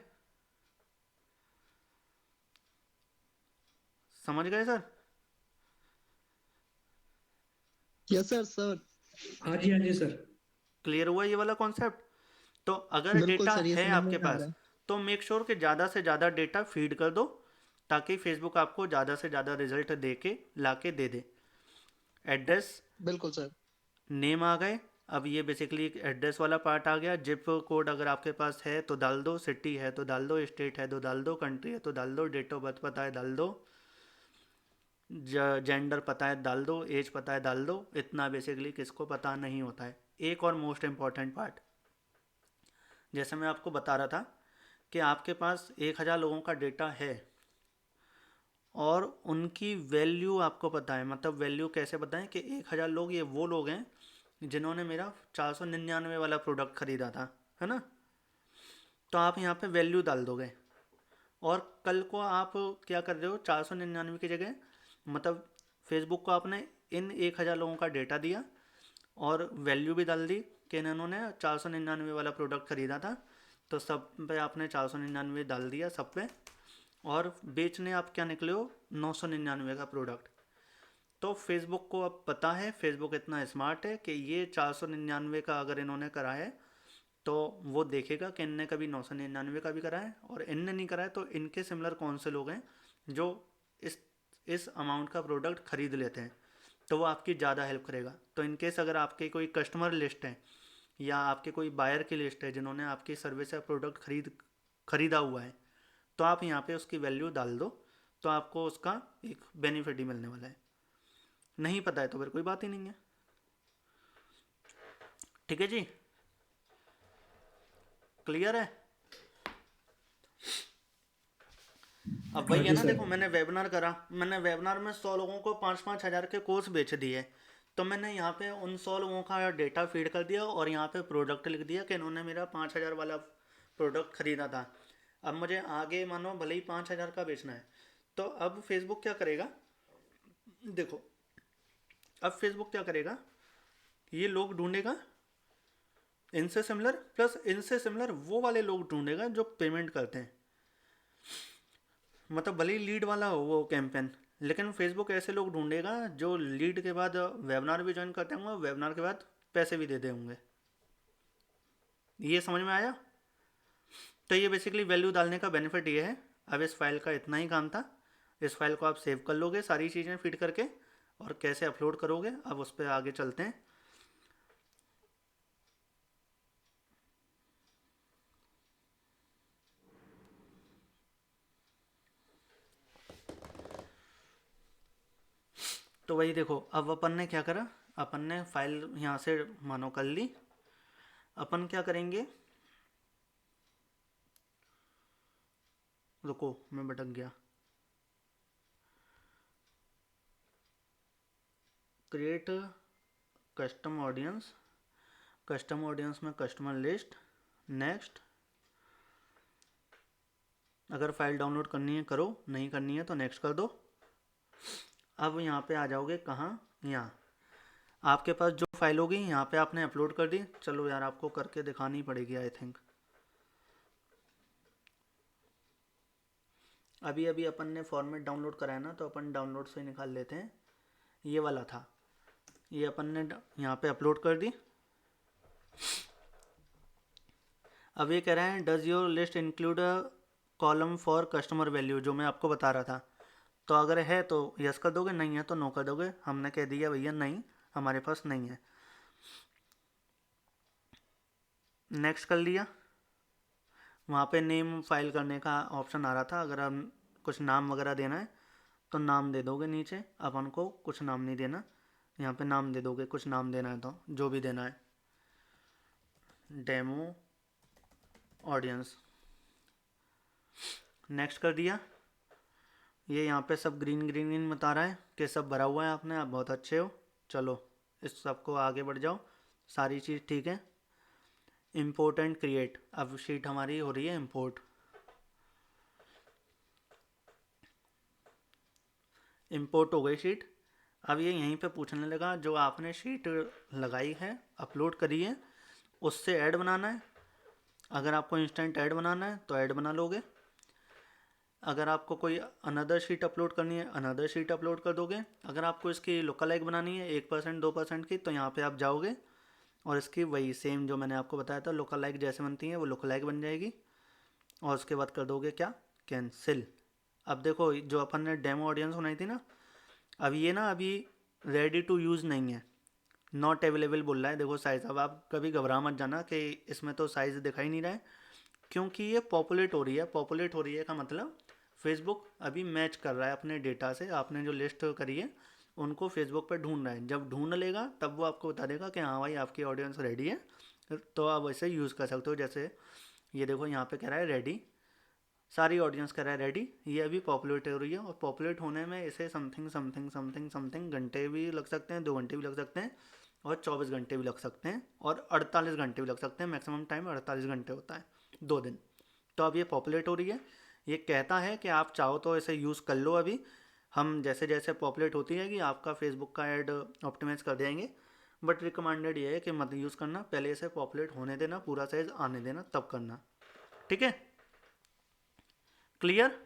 समझ गए सर? Yes sir sir. हाँ जी, हाँ जी सर। क्लियर हुआ ये वाला कॉन्सेप्ट? तो अगर बिल्कुल डेटा सर, ये है समझ में आपके आ रहा पास है। तो मेक श्योर कि ज़्यादा से ज़्यादा डेटा फीड कर दो ताकि फेसबुक आपको ज़्यादा से ज़्यादा रिजल्ट दे के ला के दे दे। एड्रेस, बिल्कुल सर। नेम आ गए। अब ये बेसिकली एड्रेस वाला पार्ट आ गया। जिप कोड अगर आपके पास है तो डाल दो, सिटी है तो डाल दो, स्टेट है तो डाल दो, कंट्री है तो डाल दो, डेट ऑफ बर्थ पता है डाल दो, जेंडर पता है डाल दो, एज पता है डाल दो। इतना बेसिकली किसको पता नहीं होता है। एक और मोस्ट इम्पॉर्टेंट पार्ट, जैसे मैं आपको बता रहा था कि आपके पास 1,000 लोगों का डेटा है और उनकी वैल्यू आपको पता है। मतलब वैल्यू कैसे बताएं कि 1,000 लोग ये वो लोग हैं जिन्होंने मेरा 499 वाला प्रोडक्ट ख़रीदा था, है ना। तो आप यहाँ पे वैल्यू डाल दोगे और कल को आप क्या कर रहे हो, 499 की जगह मतलब फेसबुक को आपने इन 1,000 लोगों का डेटा दिया और वैल्यू भी डाल दी कि इन्होंने 499 वाला प्रोडक्ट ख़रीदा था, तो सब पे आपने 499 डाल दिया सब पे, और बेचने आप क्या निकले हो, 999 का प्रोडक्ट। तो फेसबुक को अब पता है, फेसबुक इतना स्मार्ट है कि ये 499 का अगर इन्होंने करा है तो वो देखेगा कि इनने कभी 999 का भी करा है, और इनने नहीं करा है तो इनके सिमिलर कौन से लोग हैं जो इस इस अमाउंट का प्रोडक्ट खरीद लेते हैं, तो वो आपकी ज़्यादा हेल्प करेगा। तो इनकेस अगर आपके कोई कस्टमर लिस्ट है या आपके कोई बायर की लिस्ट है जिन्होंने आपकी सर्विस या प्रोडक्ट खरीदा हुआ है, तो आप यहाँ पे उसकी वैल्यू डाल दो, तो आपको उसका एक बेनिफिट ही मिलने वाला है। नहीं पता है तो फिर कोई बात ही नहीं है। ठीक है जी, क्लियर है? अब हाँ वही है जी ना, सर। देखो मैंने वेबिनार करा, मैंने वेबिनार में 100 लोगों को 5-5 हज़ार के कोर्स बेच दिए। तो मैंने यहाँ पे उन 100 लोगों का डेटा फीड कर दिया और यहाँ पे प्रोडक्ट लिख दिया कि इन्होंने मेरा 5,000 वाला प्रोडक्ट ख़रीदा था। अब मुझे आगे मानो भले ही 5,000 का बेचना है, तो अब फेसबुक क्या करेगा, देखो अब फेसबुक क्या करेगा, ये लोग ढूंढेगा इनसे सिमिलर, प्लस इनसे सिमिलर वो वाले लोग ढूंढेगा जो पेमेंट करते हैं। मतलब भले ही लीड वाला हो वो कैंपेन, लेकिन फेसबुक ऐसे लोग ढूंढेगा जो लीड के बाद वेबिनार भी ज्वाइन करते होंगे, वेबिनार के बाद पैसे भी देते होंगे। ये समझ में आया? तो ये बेसिकली वैल्यू डालने का बेनिफिट ये है। अब इस फाइल का इतना ही काम था। इस फाइल को आप सेव कर लोगे सारी चीज़ें फीड करके, और कैसे अपलोड करोगे अब उस पर आगे चलते हैं। तो वही देखो, अब अपन ने क्या करा, अपन ने फाइल यहाँ से मानो कर ली। अपन क्या करेंगे, रुको मैं भटक गया। Create custom audience, custom audience में कस्टमर लिस्ट, नेक्स्ट। अगर फाइल डाउनलोड करनी है करो, नहीं करनी है तो नेक्स्ट कर दो। अब यहाँ पे आ जाओगे कहाँ, यहाँ आपके पास जो फाइल होगी यहाँ पे आपने अपलोड कर दी। चलो यार आपको करके दिखानी पड़ेगी आई थिंक। अभी अभी अपन ने फॉर्मेट डाउनलोड कराया ना, तो अपन डाउनलोड से निकाल लेते हैं। ये वाला था, ये अपन ने यहाँ पे अपलोड कर दी। अब ये कह रहे हैं does your list include a column for customer value, जो मैं आपको बता रहा था। तो अगर है तो यस कर दोगे, नहीं है तो नो कर दोगे। हमने कह दिया भैया नहीं, हमारे पास नहीं है। नेक्स्ट कर लिया। वहाँ पे नेम फाइल करने का ऑप्शन आ रहा था, अगर हम कुछ नाम वगैरह देना है तो नाम दे दोगे नीचे। अपन को कुछ नाम नहीं देना, यहाँ पे नाम दे दोगे, कुछ नाम देना है तो जो भी देना है। डेमो ऑडियंस, नेक्स्ट कर दिया। ये यहाँ पे सब ग्रीन ग्रीन ग्रीन बता रहा है कि सब भरा हुआ है आपने, आप बहुत अच्छे हो। चलो इस सबको आगे बढ़ जाओ, सारी चीज़ ठीक है। इम्पोर्ट एंड क्रिएट, अब शीट हमारी हो रही है इम्पोर्ट। इम्पोर्ट हो गई शीट। अब ये यहीं पे पूछने लगा जो आपने शीट लगाई है, अपलोड करी है, उससे ऐड बनाना है। अगर आपको इंस्टेंट ऐड बनाना है तो ऐड बना लोगे। अगर आपको कोई अनदर शीट अपलोड करनी है, अनदर शीट अपलोड कर दोगे। अगर आपको इसकी लुकलाइक बनानी है 1% 2% की, तो यहाँ पे आप जाओगे और इसकी वही सेम जो मैंने आपको बताया था लुकलाइक जैसे बनती है वो लुकलाइक बन जाएगी। और उसके बाद कर दोगे क्या, कैंसिल। अब देखो जो अपन ने डेमो ऑडियंस बनाई थी ना, अब ये ना अभी रेडी टू यूज़ नहीं है, नॉट अवेलेबल बोल रहा है। देखो साइज़, अब आप कभी घबरा मत जाना कि इसमें तो साइज़ दिखाई नहीं रहा है, क्योंकि ये पॉपुलेट हो रही है। पॉपुलेट हो रही है का मतलब फेसबुक अभी मैच कर रहा है अपने डेटा से, आपने जो लिस्ट करी है उनको फेसबुक पे ढूंढ रहा है। जब ढूंढ लेगा तब वो आपको बता देगा कि हाँ भाई आपकी ऑडियंस रेडी है, तो आप वैसे यूज़ कर सकते हो। जैसे ये देखो यहाँ पे कह रहा है रेडी, सारी ऑडियंस कह रहा है रेडी। ये अभी पॉपुलेट हो रही है, और पॉपुलेट होने में इसे समथिंग समथिंग समथिंग समथिंग घंटे भी लग सकते हैं, 2 घंटे भी लग सकते हैं, और 24 घंटे भी लग सकते हैं, और 48 घंटे भी लग सकते हैं। मैक्सिमम टाइम 48 घंटे होता है, 2 दिन। तो अब ये पॉपुलेट हो रही है। ये कहता है कि आप चाहो तो इसे यूज़ कर लो। अभी हम जैसे जैसे पॉपुलेट होती है कि आपका फेसबुक का ऐड ऑप्टिमाइज कर देंगे, बट रिकमेंडेड ये है कि मत यूज़ करना, पहले इसे पॉपुलेट होने देना, पूरा साइज आने देना, तब करना। ठीक है, क्लियर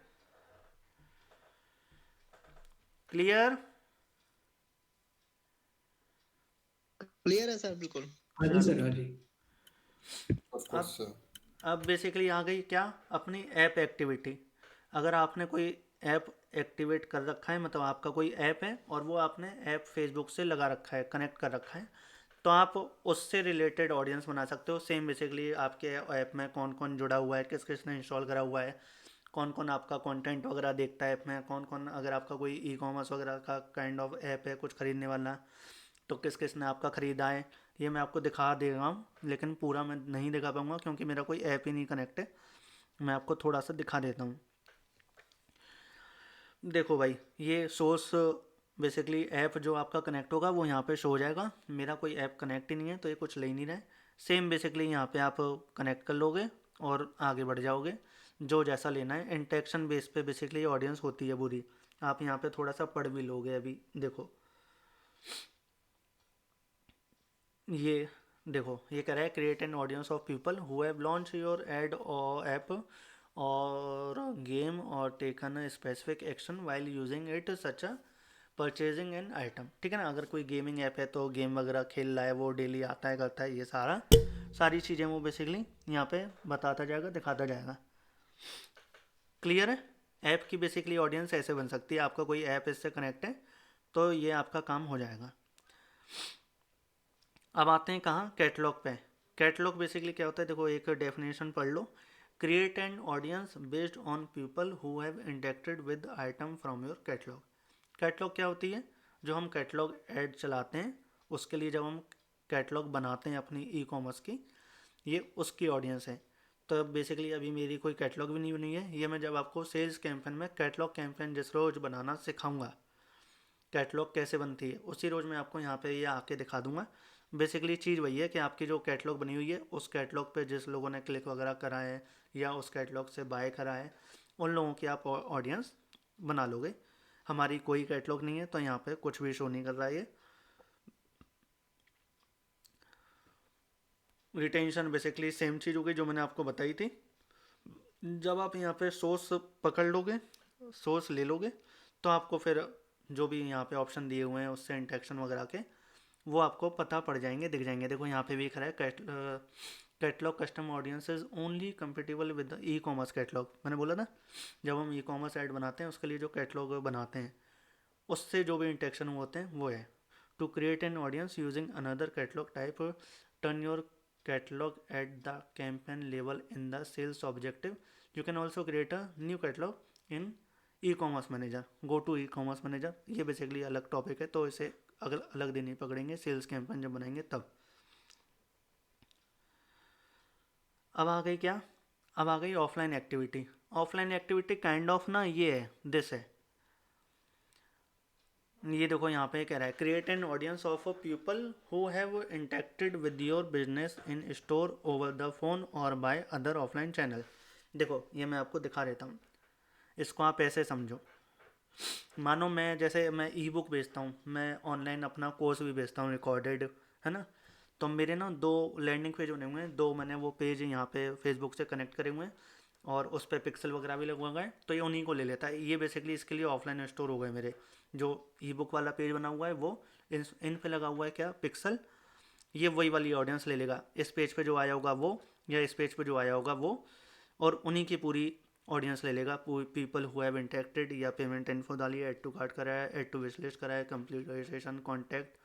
क्लियर। क्लियर है सर, बिल्कुल। हाँ जी सर, हाँ जी। ऑफ कोर्स अब अब बेसिकली आ गई क्या, अपनी ऐप एक्टिविटी। अगर आपने कोई ऐप एक्टिवेट कर रखा है, मतलब आपका कोई ऐप है और वो आपने ऐप फेसबुक से लगा रखा है, कनेक्ट कर रखा है, तो आप उससे रिलेटेड ऑडियंस बना सकते हो। सेम बेसिकली आपके ऐप में कौन कौन जुड़ा हुआ है, किस किसने इंस्टॉल करा हुआ है, कौन कौन आपका कंटेंट वगैरह देखता है ऐप में, कौन कौन, अगर आपका कोई ई कॉमर्स वगैरह का काइंड ऑफ ऐप है कुछ ख़रीदने वाला, तो किस किस ने आपका ख़रीदा है, ये मैं आपको दिखा दे रहा हूँ। लेकिन पूरा मैं नहीं दिखा पाऊँगा क्योंकि मेरा कोई ऐप ही नहीं कनेक्ट है। मैं आपको थोड़ा सा दिखा देता हूँ। देखो भाई, ये सोर्स बेसिकली ऐप जो आपका कनेक्ट होगा वो यहाँ पे शो हो जाएगा। मेरा कोई ऐप कनेक्ट ही नहीं है तो ये कुछ ले ही नहीं रहा है। सेम बेसिकली यहाँ पे आप कनेक्ट कर लोगे और आगे बढ़ जाओगे, जो जैसा लेना है। इंटरेक्शन बेस पे बेसिकली ऑडियंस होती है पूरी। आप यहाँ पे थोड़ा सा पढ़ भी लोगे। अभी देखो, ये देखो, ये कह रहा है create an audience of people who have launch your add और ऐप और गेम और taken a specific action while using it such a purchasing an item. ठीक है ना, अगर कोई गेमिंग ऐप है तो गेम वगैरह खेल रहा है, वो डेली आता है करता है, ये सारी चीज़ें वो बेसिकली यहाँ पे बताता जाएगा, दिखाता जाएगा। क्लियर है। ऐप की बेसिकली ऑडियंस ऐसे बन सकती है। आपका कोई ऐप इससे कनेक्ट है तो ये आपका काम हो जाएगा। अब आते हैं कहाँ, कैटलॉग पे। कैटलॉग बेसिकली क्या होता है, देखो एक डेफिनेशन पढ़ लो। Create an audience based on people who have interacted with item from your catalogue. Catalogue क्या होती है, जो हम कैटलॉग ऐड चलाते हैं उसके लिए जब हम कैटलॉग बनाते हैं अपनी ई कॉमर्स की, ये उसकी ऑडियंस है। तो बेसिकली अभी मेरी कोई कैटलॉग भी नहीं बनी है, ये मैं जब आपको सेल्स कैंपेन में कैटलॉग कैंपेन जिस रोज बनाना सिखाऊंगा, कैटलॉग कैसे बनती है उसी रोज़ मैं आपको यहाँ पे ये आके दिखा दूंगा। बेसिकली चीज़ वही है कि आपकी जो कैटलॉग बनी हुई है उस कैटलॉग पे जिस लोगों ने क्लिक वगैरह करा है या उस कैटलॉग से बाय करा है उन लोगों की आप ऑडियंस बना लोगे। हमारी कोई कैटलॉग नहीं है तो यहाँ पे कुछ भी शो नहीं कर रहा है। ये रिटेंशन बेसिकली सेम चीज़ होगी जो मैंने आपको बताई थी। जब आप यहाँ पे सोर्स पकड़ लोगे, सोर्स ले लोगे, तो आपको फिर जो भी यहाँ पे ऑप्शन दिए हुए हैं उससे इंटरेक्शन वगैरह के वो आपको पता पड़ जाएंगे, दिख जाएंगे। देखो यहाँ पे भी खड़ा है catalogue custom audience is only compatible with the e commerce catalogue. मैंने बोला ना जब हम ई कॉमर्स ऐड बनाते हैं उसके लिए जो कैटलॉग बनाते हैं उससे जो भी इंटरेक्शन होते हैं वो है to create an audience using another catalog type, turn your catalog at the campaign level in the sales objective. You can also create a new catalog in e-commerce manager. Go to e-commerce manager, ये बेसिकली अलग टॉपिक है तो इसे अगल अलग दिन ही पकड़ेंगे सेल्स कैंपेन जब बनाएंगे तब। अब आ गई क्या, अब आ गई offline activity. Offline activity kind of ना ये है, दिस है, ये देखो यहाँ पे कह रहा है create an audience of a people who have interacted with your business in store over the phone और बाय अदर ऑफलाइन चैनल। देखो ये मैं आपको दिखा देता हूँ, इसको आप ऐसे समझो। मानो मैं जैसे मैं ई बुक बेचता हूँ, मैं ऑनलाइन अपना कोर्स भी बेचता हूँ रिकॉर्डेड, है ना। तो मेरे ना 2 लैंडिंग पेज बने हुए हैं, 2 मैंने वो पेज यहाँ पे फेसबुक से कनेक्ट करे हुए हैं और उस पर पिक्सल वगैरह भी लगवा गए, तो ये उन्हीं को ले लेता है। ये बेसिकली इसके लिए ऑफलाइन स्टोर हो गए मेरे। जो ई बुक वाला पेज बना हुआ है वो इन पे लगा हुआ है क्या, पिक्सल। ये वही वाली ऑडियंस ले लेगा, इस पेज पे जो आया होगा वो या इस पेज पे जो आया होगा वो, और उन्हीं की पूरी ऑडियंस ले लेगा। पीपल हु हैव इंटरेक्टेड या पेमेंट इन्फो डाली है, ऐड टू कार्ट कराया है, ऐड टू विश लिस्ट कराया है, कंप्लीट रजिस्ट्रेशन, कॉन्टैक्ट,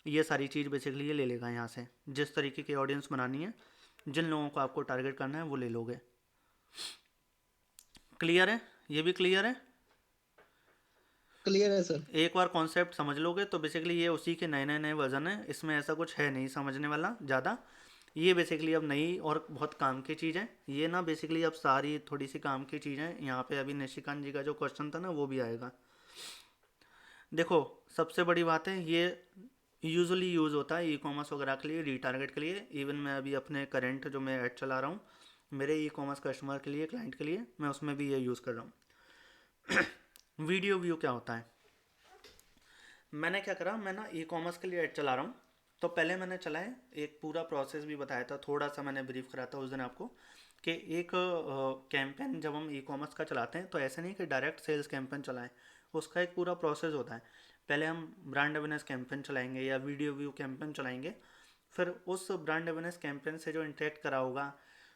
ये सारी चीज़ बेसिकली ये ले लेगा यहाँ से। जिस तरीके की ऑडियंस बनानी है, जिन लोगों को आपको टारगेट करना है वो ले लोगे। क्लियर है, ये भी क्लियर है। क्लियर है सर। एक बार कॉन्सेप्ट समझ लोगे तो बेसिकली ये उसी के नए नए नए वर्जन है, इसमें ऐसा कुछ है नहीं समझने वाला ज़्यादा। ये बेसिकली अब नई और बहुत काम की चीज़ है। ये ना बेसिकली अब सारी थोड़ी सी काम की चीज़ है। यहाँ पे अभी निशिकांत जी का जो क्वेश्चन था ना वो भी आएगा। देखो सबसे बड़ी बात है, ये यूजुअली यूज़ होता है ई कॉमर्स वगैरह के लिए, रीटारगेट के लिए। इवन मैं अभी अपने करंट जो मैं ऐड चला रहा हूँ मेरे ई कॉमर्स कस्टमर के लिए, क्लाइंट के लिए, मैं उसमें भी ये यूज़ कर रहा हूँ। वीडियो व्यू क्या होता है, मैंने क्या करा, मैं ना ई कॉमर्स के लिए ऐड चला रहा हूँ तो पहले मैंने चलाए, एक पूरा प्रोसेस भी बताया था, थोड़ा सा मैंने ब्रीफ करा था उस दिन आपको कि एक कैंपेन जब हम ई कॉमर्स का चलाते हैं तो ऐसे नहीं कि डायरेक्ट सेल्स कैंपेन चलाएं, उसका एक पूरा प्रोसेस होता है। पहले हम ब्रांड अवेयरनेस कैंपेन चलाएंगे या वीडियो व्यू कैंपेन चलाएंगे, फिर उस ब्रांड अवेयरनेस कैंपेन से जो इंटरेक्ट करा होगा,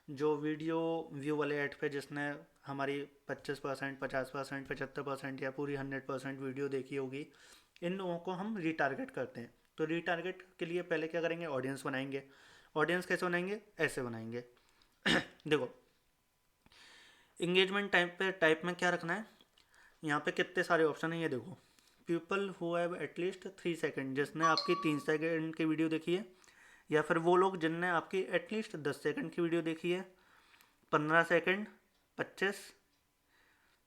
जो वीडियो व्यू वाले ऐड पे जिसने हमारी 25%, 50%, 75% या पूरी 100% वीडियो देखी होगी, इन लोगों को हम रीटारगेट करते हैं। तो रीटारगेट के लिए पहले क्या करेंगे, ऑडियंस बनाएंगे। ऑडियंस कैसे बनाएंगे, ऐसे बनाएंगे। देखो इंगेजमेंट टाइप में क्या रखना है, यहाँ पे कितने सारे ऑप्शन हैं ये देखो। People who have at least 3 second, जिसने आपकी 3 सेकेंड की वीडियो देखी है, या फिर वो लोग जिनने आपकी एटलीस्ट 10 सेकेंड की वीडियो देखी है, 15 सेकेंड, 25,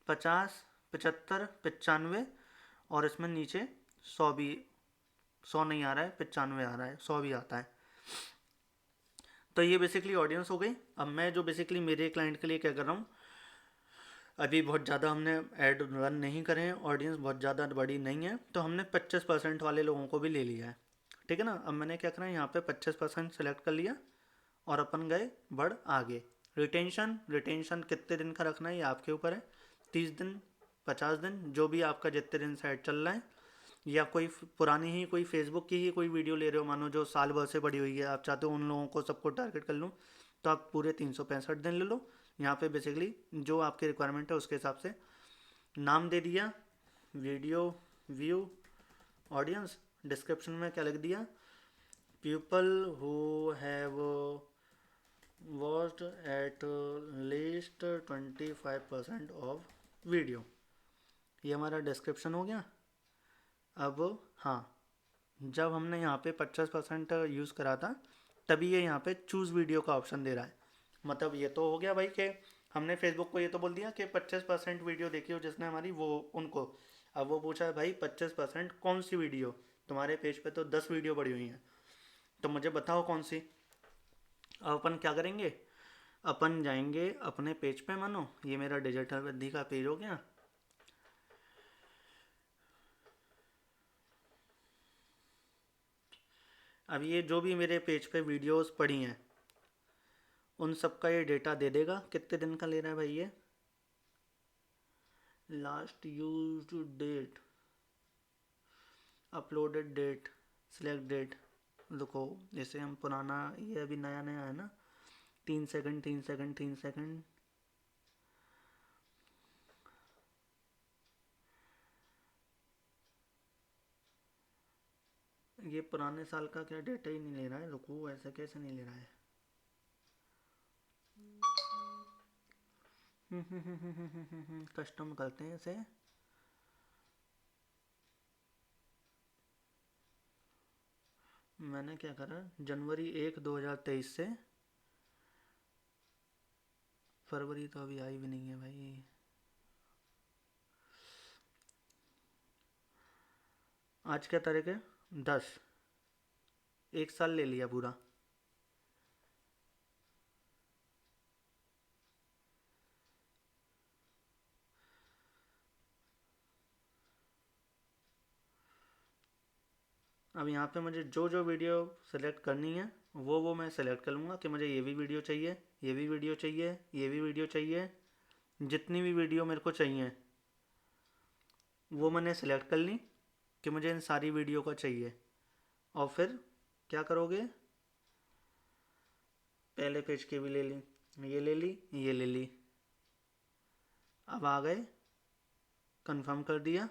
50, 75, 95, और इसमें नीचे 100 भी, 100 नहीं आ रहा है, 95 आ रहा है, 100 भी आता है। तो ये बेसिकली ऑडियंस हो गई। अब मैं जो बेसिकली मेरे क्लाइंट के लिए क्या कर रहा हूँ, अभी बहुत ज़्यादा हमने ऐड रन नहीं करे हैं, ऑडियंस बहुत ज़्यादा बड़ी नहीं है, तो हमने 25% वाले लोगों को भी ले लिया है, ठीक है ना। अब मैंने क्या करा, यहाँ पे 25% सेलेक्ट कर लिया और अपन गए बढ़ आगे। रिटेंशन कितने दिन का रखना है ये आपके ऊपर है, 30 दिन, 50 दिन, जो भी आपका जितने दिन से ऐड चल रहा है। या कोई पुरानी ही कोई फेसबुक की ही कोई वीडियो ले रहे हो, मानो जो साल भर से पड़ी हुई है, आप चाहते हो उन लोगों को सबको टारगेट कर लूँ, तो आप पूरे 365 दिन ले लो। यहाँ पे बेसिकली जो आपकी रिक्वायरमेंट है उसके हिसाब से नाम दे दिया, वीडियो व्यू ऑडियंस, डिस्क्रिप्शन में क्या लिख दिया, people who have watched at least 25% of video. ये हमारा डिस्क्रिप्शन हो गया। अब हाँ, जब हमने यहाँ पे 50% यूज़ करा था तभी ये यहाँ पे चूज़ वीडियो का ऑप्शन दे रहा है। मतलब ये तो हो गया भाई कि हमने फेसबुक को ये तो बोल दिया कि 25% वीडियो देखी हो जिसने हमारी, वो उनको। अब वो पूछा है भाई 25% कौन सी वीडियो, तुम्हारे पेज पे तो 10 वीडियो पड़ी हुई हैं, तो मुझे बताओ कौन सी। अब अपन क्या करेंगे, अपन जाएंगे अपने पेज पे, मानो ये मेरा डिजिटल वृद्धि का पेज हो गया। अब ये जो भी मेरे पेज पे वीडियोस पड़ी हैं उन सब का ये डेटा दे देगा। कितने दिन का ले रहा है भाई ये, last used date, uploaded date, select date. देखो जैसे हम पुराना, ये अभी नया नया है ना, 3 सेकंड 3 सेकंड 3 सेकंड, ये पुराने साल का क्या डेटा ही नहीं ले रहा है। रुको, ऐसे कैसे नहीं ले रहा है। कस्टम करते हैं इसे। मैंने क्या करा, जनवरी 1 2023 से फरवरी तो अभी आई भी नहीं है भाई। आज क्या तारीख है, 10, 1 साल ले लिया पूरा। अब यहाँ पे मुझे जो जो वीडियो सेलेक्ट करनी है वो मैं सेलेक्ट कर लूँगा कि मुझे ये भी वीडियो चाहिए, ये भी वीडियो चाहिए, ये भी वीडियो चाहिए। जितनी भी वीडियो मेरे को चाहिए वो मैंने सेलेक्ट कर ली कि मुझे इन सारी वीडियो का चाहिए। और फिर क्या करोगे, पहले पेज की भी ले ली, ये ले ली, ये ले ली। अब आ गए, कंफर्म कर दिया,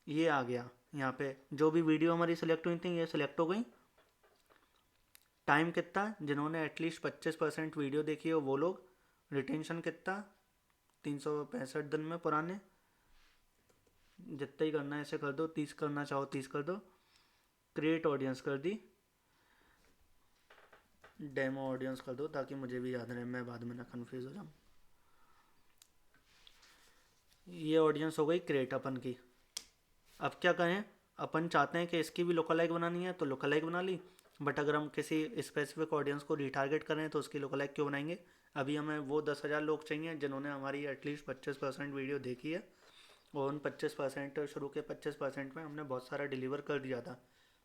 ये आ गया। यहाँ पे जो भी वीडियो हमारी सिलेक्ट हुई थी ये सिलेक्ट हो गई। टाइम कितना, जिन्होंने एटलीस्ट 25% वीडियो देखी हो वो लोग। रिटेंशन कितना, 365 दिन में पुराने। जितना ही करना है ऐसे कर दो, 30 करना चाहो 30 कर दो। क्रिएट ऑडियंस कर दी, डेमो ऑडियंस कर दो ताकि मुझे भी याद रहे, मैं बाद में ना कन्फ्यूज हो जाऊँ। ये ऑडियंस हो गई क्रिएट अपन की। अब क्या करें, अपन चाहते हैं कि इसकी भी लोकलाइक बनानी है तो लोकलाइक बना ली। बट अगर हम किसी स्पेसिफिक ऑडियंस को रिटारगेट करें तो उसकी लोकलाइक क्यों बनाएंगे। अभी हमें वो 10,000 लोग चाहिए जिन्होंने हमारी एटलीस्ट 25% वीडियो देखी है, और उन 25% शुरू के 25% में हमने बहुत सारा डिलीवर कर दिया था।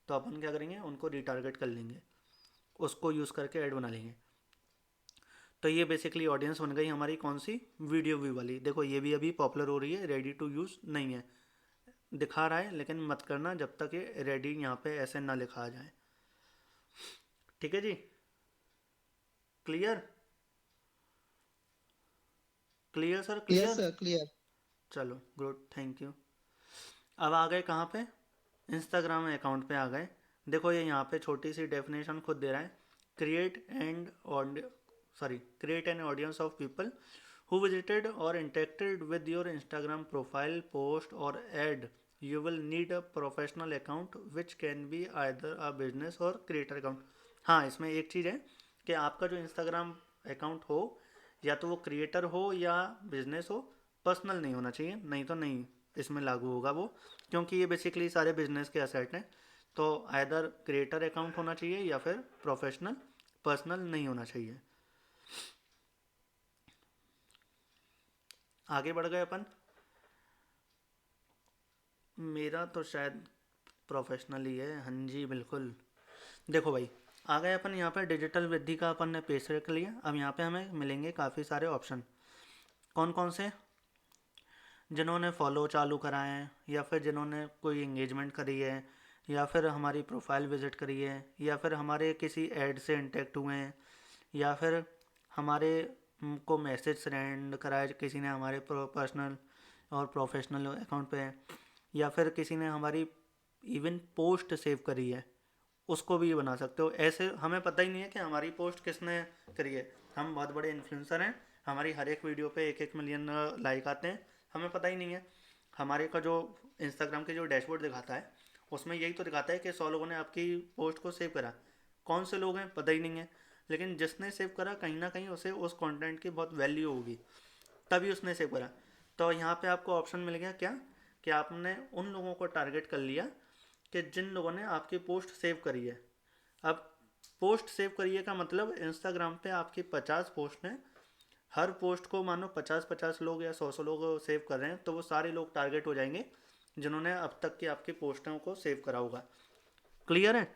तो अपन क्या करेंगे, उनको रिटारगेट कर लेंगे, उसको यूज़ करके ऐड बना लेंगे। तो ये बेसिकली ऑडियंस बन गई हमारी कौन सी, वीडियो व्यू वाली। देखो ये भी अभी पॉपुलर हो रही है, रेडी टू यूज़ नहीं है, दिखा रहा है लेकिन मत करना जब तक ये रेडी यहाँ पे ऐसे ना लिखा आ जाए। ठीक है जी, clear, clear sir, yes clear. Sir, clear. चलो गुड, थैंक यू। अब आ गए कहाँ पे, इंस्टाग्राम अकाउंट पे आ गए। देखो ये यहाँ पे छोटी सी डेफिनेशन खुद दे रहा है, create an audience of people who visited or interacted with your Instagram profile, post or ad. You will need a professional account which can be either a business or creator account. हाँ, इसमें एक चीज़ है कि आपका जो इंस्टाग्राम अकाउंट हो या तो वो क्रिएटर हो या बिजनेस हो, पर्सनल नहीं होना चाहिए, नहीं तो नहीं इसमें लागू होगा वो, क्योंकि ये बेसिकली सारे बिजनेस के असेट हैं। तो आइदर क्रिएटर अकाउंट होना चाहिए या फिर प्रोफेशनल, पर्सनल नहीं होना चाहिए। आगे बढ़ गए अपन, मेरा तो शायद प्रोफेशनल ही है, हाँ जी बिल्कुल। देखो भाई आ गए अपन यहाँ पे, डिजिटल वृद्धि का अपन ने पेज रख लिया। अब यहाँ पे हमें मिलेंगे काफ़ी सारे ऑप्शन। कौन कौन से, जिन्होंने फॉलो चालू कराए हैं, या फिर जिन्होंने कोई एंगेजमेंट करी है, या फिर हमारी प्रोफाइल विजिट करी है, या फिर हमारे किसी ऐड से इंटरेक्ट हुए हैं, या फिर हमारे को मैसेज सेंड कराया किसी ने हमारे पर्सनल और प्रोफेशनल अकाउंट पे, या फिर किसी ने हमारी इवन पोस्ट सेव करी है, उसको भी बना सकते हो। ऐसे हमें पता ही नहीं है कि हमारी पोस्ट किसने करी है। हम बहुत बड़े इन्फ्लुएंसर हैं, हमारी हर एक वीडियो पे 1-1 मिलियन लाइक आते हैं, हमें पता ही नहीं है। हमारे का जो इंस्टाग्राम के जो डैशबोर्ड दिखाता है उसमें यही तो दिखाता है कि 100 लोगों ने आपकी पोस्ट को सेव करा। कौन से लोग हैं पता ही नहीं है, लेकिन जिसने सेव करा कहीं ना कहीं उसे उस कंटेंट की बहुत वैल्यू होगी, तभी उसने सेव करा। तो यहाँ पे आपको ऑप्शन मिल गया क्या, कि आपने उन लोगों को टारगेट कर लिया कि जिन लोगों ने आपकी पोस्ट सेव करी है। अब पोस्ट सेव करिए का मतलब इंस्टाग्राम पे आपकी 50 पोस्ट हैं, हर पोस्ट को मानो 50-50 लोग या 100 लोग सेव कर रहे हैं, तो वो सारे लोग टारगेट हो जाएंगे जिन्होंने अब तक की आपकी पोस्टों को सेव करा होगा। क्लियर है?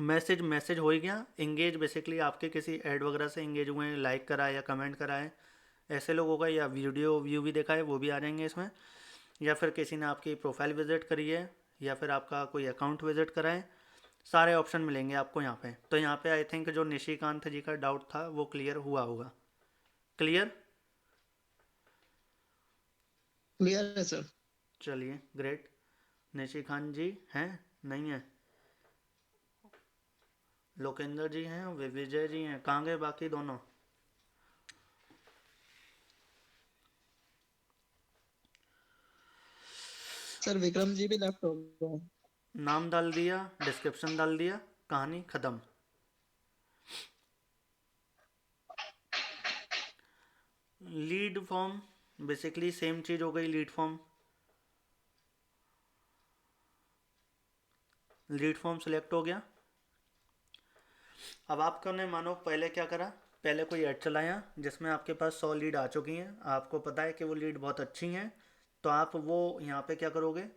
मैसेज मैसेज हो ही गया। इंगेज बेसिकली आपके किसी ऐड वगैरह से इंगेज हुए हैं, लाइक करा है या कमेंट करा है, ऐसे लोगों का, या वीडियो व्यू भी देखा है, वो भी आ जाएंगे इसमें। या फिर किसी ने आपकी प्रोफाइल विजिट करी है, या फिर आपका कोई अकाउंट विजिट करा है, सारे ऑप्शन मिलेंगे आपको यहाँ पे। तो यहाँ पे आई थिंक जो निशिकांत जी का डाउट था वो क्लियर हुआ होगा। क्लियर? क्लियर है सर। चलिए ग्रेट। निशिकांत जी हैं? नहीं है? लोकेंद्र जी हैं, विजय जी हैं, कहाँ गए बाकी दोनों? सर विक्रम जी भी लेफ्ट हो गए। नाम डाल दिया, डिस्क्रिप्शन डाल दिया, कहानी खत्म। लीड फॉर्म बेसिकली सेम चीज हो गई। लीड फॉर्म सिलेक्ट हो गया। अब आपको ने मानो पहले क्या करा, पहले कोई ऐड चलाया जिसमें आपके पास 100 लीड आ चुकी हैं, आपको पता है कि वो लीड बहुत अच्छी हैं, तो आप वो यहाँ पे क्या करोगे,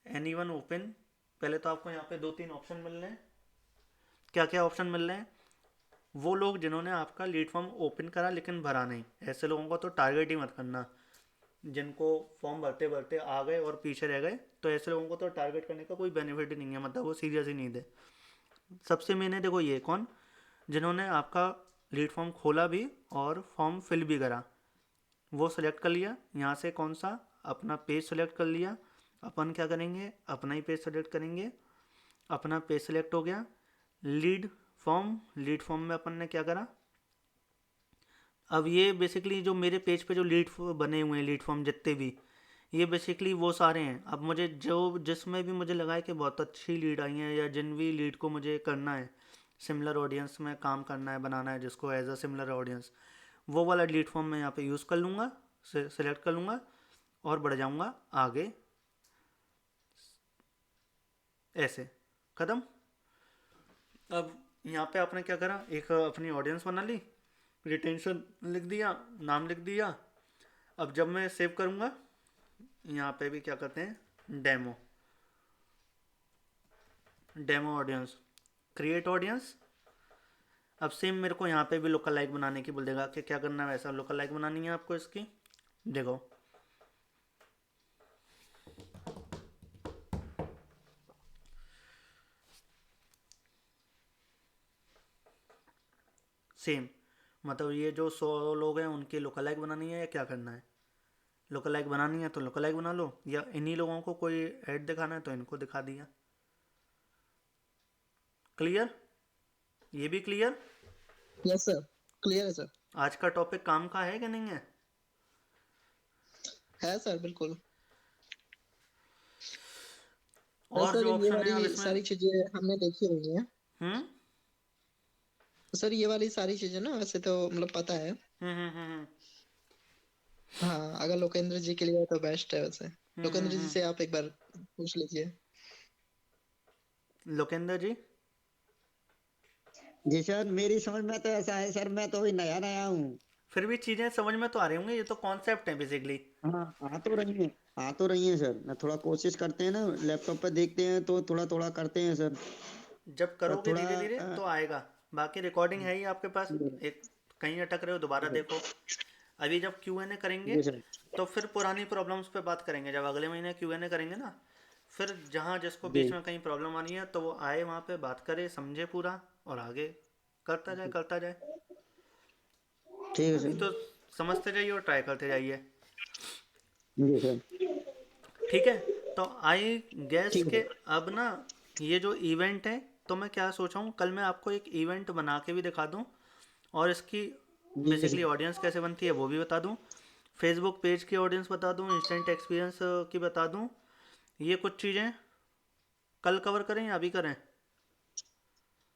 एनी वन ओपन। पहले तो आपको यहाँ पे 2-3 ऑप्शन मिल रहे हैं। क्या क्या ऑप्शन मिल रहे हैं? वो लोग जिन्होंने आपका लीड फॉर्म ओपन करा लेकिन भरा नहीं, ऐसे लोगों को तो टारगेट ही मत करना। जिनको फॉर्म भरते भरते आ गए और पीछे रह गए, तो ऐसे लोगों को तो टारगेट करने का कोई बेनिफिट ही नहीं है, मतलब वो सीरियस ही नहीं दे। सबसे मेन है देखो ये कौन, जिन्होंने आपका लीड फॉर्म खोला भी और फॉर्म फिल भी करा, वो सिलेक्ट कर लिया। यहाँ से कौन सा, अपना पेज सेलेक्ट कर लिया। अपन क्या करेंगे, अपना ही पेज सेलेक्ट करेंगे। अपना पेज सेलेक्ट हो गया। लीड फॉर्म में अपन ने क्या करा, अब ये बेसिकली जो मेरे पेज पे जो लीड बने हुए हैं, लीड फॉर्म जितने भी, ये बेसिकली वो सारे हैं। अब मुझे जो जिसमें भी मुझे लगा है कि बहुत अच्छी लीड आई है, या जिन भी लीड को मुझे करना है, सिमिलर ऑडियंस में काम करना है, बनाना है जिसको एज अ सिमिलर ऑडियंस, वो वाला लीड फॉर्म मैं यहाँ पे यूज़ कर लूँगा, सेलेक्ट कर लूँगा और बढ़ जाऊँगा आगे। ऐसे ख़त्म। अब यहाँ पे आपने क्या करा, एक अपनी ऑडियंस बना ली, रिटेंशन लिख दिया, नाम लिख दिया। अब जब मैं सेव करूँगा, यहाँ पे भी क्या करते हैं, डेमो ऑडियंस, क्रिएट ऑडियंस। अब सेम मेरे को यहाँ पे भी लोकल लाइक बनाने की बोल देगा कि क्या करना है, वैसा लोकल लाइक बनानी है आपको इसकी। देखो सेम, मतलब ये जो 100 लोग हैं उनकी लोकल लाइक बनानी है या क्या करना है। लोकल लाइक बनानी है तो लोकल लाइक बना लो, या इन्हीं लोगों को कोई ऐड दिखाना है तो इनको दिखा दिया। क्लियर? ये भी क्लियर? यस सर, क्लियर है सर। आज का टॉपिक काम का है कि नहीं है? है सर बिल्कुल। और सर जो ये ऑप्शन है अब वाली इसमें, सारी चीजें हमने देखी हुई हैं। हम्म सर ये वाली सारी चीजें ना वैसे तो मतलब पता है। हम्म हम्म हम्म हाँ, अगर लोकेंद्र जी के लिए है तो बेस्ट है वैसे। लोकेंद्र जी से हम्म। आप एक बार पूछ लीजिए। लोकेंद्र जी, जी सर, मेरी समझ में तो ऐसा है सर, मैं तो अभी नया नया हूँ। फिर भी चीज़ें समझ में तो आ रही होंगी, ये तो कॉन्सेप्ट है बेसिकली। हाँ, आ तो रही है सर। मैं थोड़ा कोशिश करते हैं ना, लैपटॉप पे देखते हैं तो थोड़ा थोड़ा करते हैं सर। जब पर करोगे थोड़ा धीरे धीरे तो आएगा। बाकी रिकॉर्डिंग है ही आपके पास, एक कहीं अटक रहे हो दोबारा देखो। अभी जब Q&A करेंगे जी सर। तो फिर पुरानी प्रॉब्लम्स पे बात करेंगे। जब अगले महीने Q&A करेंगे ना, फिर जहाँ जिसको बीच जी में कहीं प्रॉब्लम आ रही है तो वो आए वहाँ पे, बात करे, समझे पूरा, और आगे करता जाए करता जाए। ठीक है अभी सर। तो समझते जाइए और ट्राई करते जाइए। जी सर। ठीक है। तो आई गैस ठीक है के सर। अब ना, ये जो इवेंट है, तो मैं क्या सोचा हूँ, कल मैं आपको एक इवेंट बना के भी दिखा दूँ, और इसकी जी बेसिकली सर। ऑडियंस कैसे बनती है वो भी बता दूँ। फेसबुक पेज की ऑडियंस बता दूं, इंस्टेंट एक्सपीरियंस की बता दूं, ये कुछ चीज़ें कल कवर करें या अभी करें?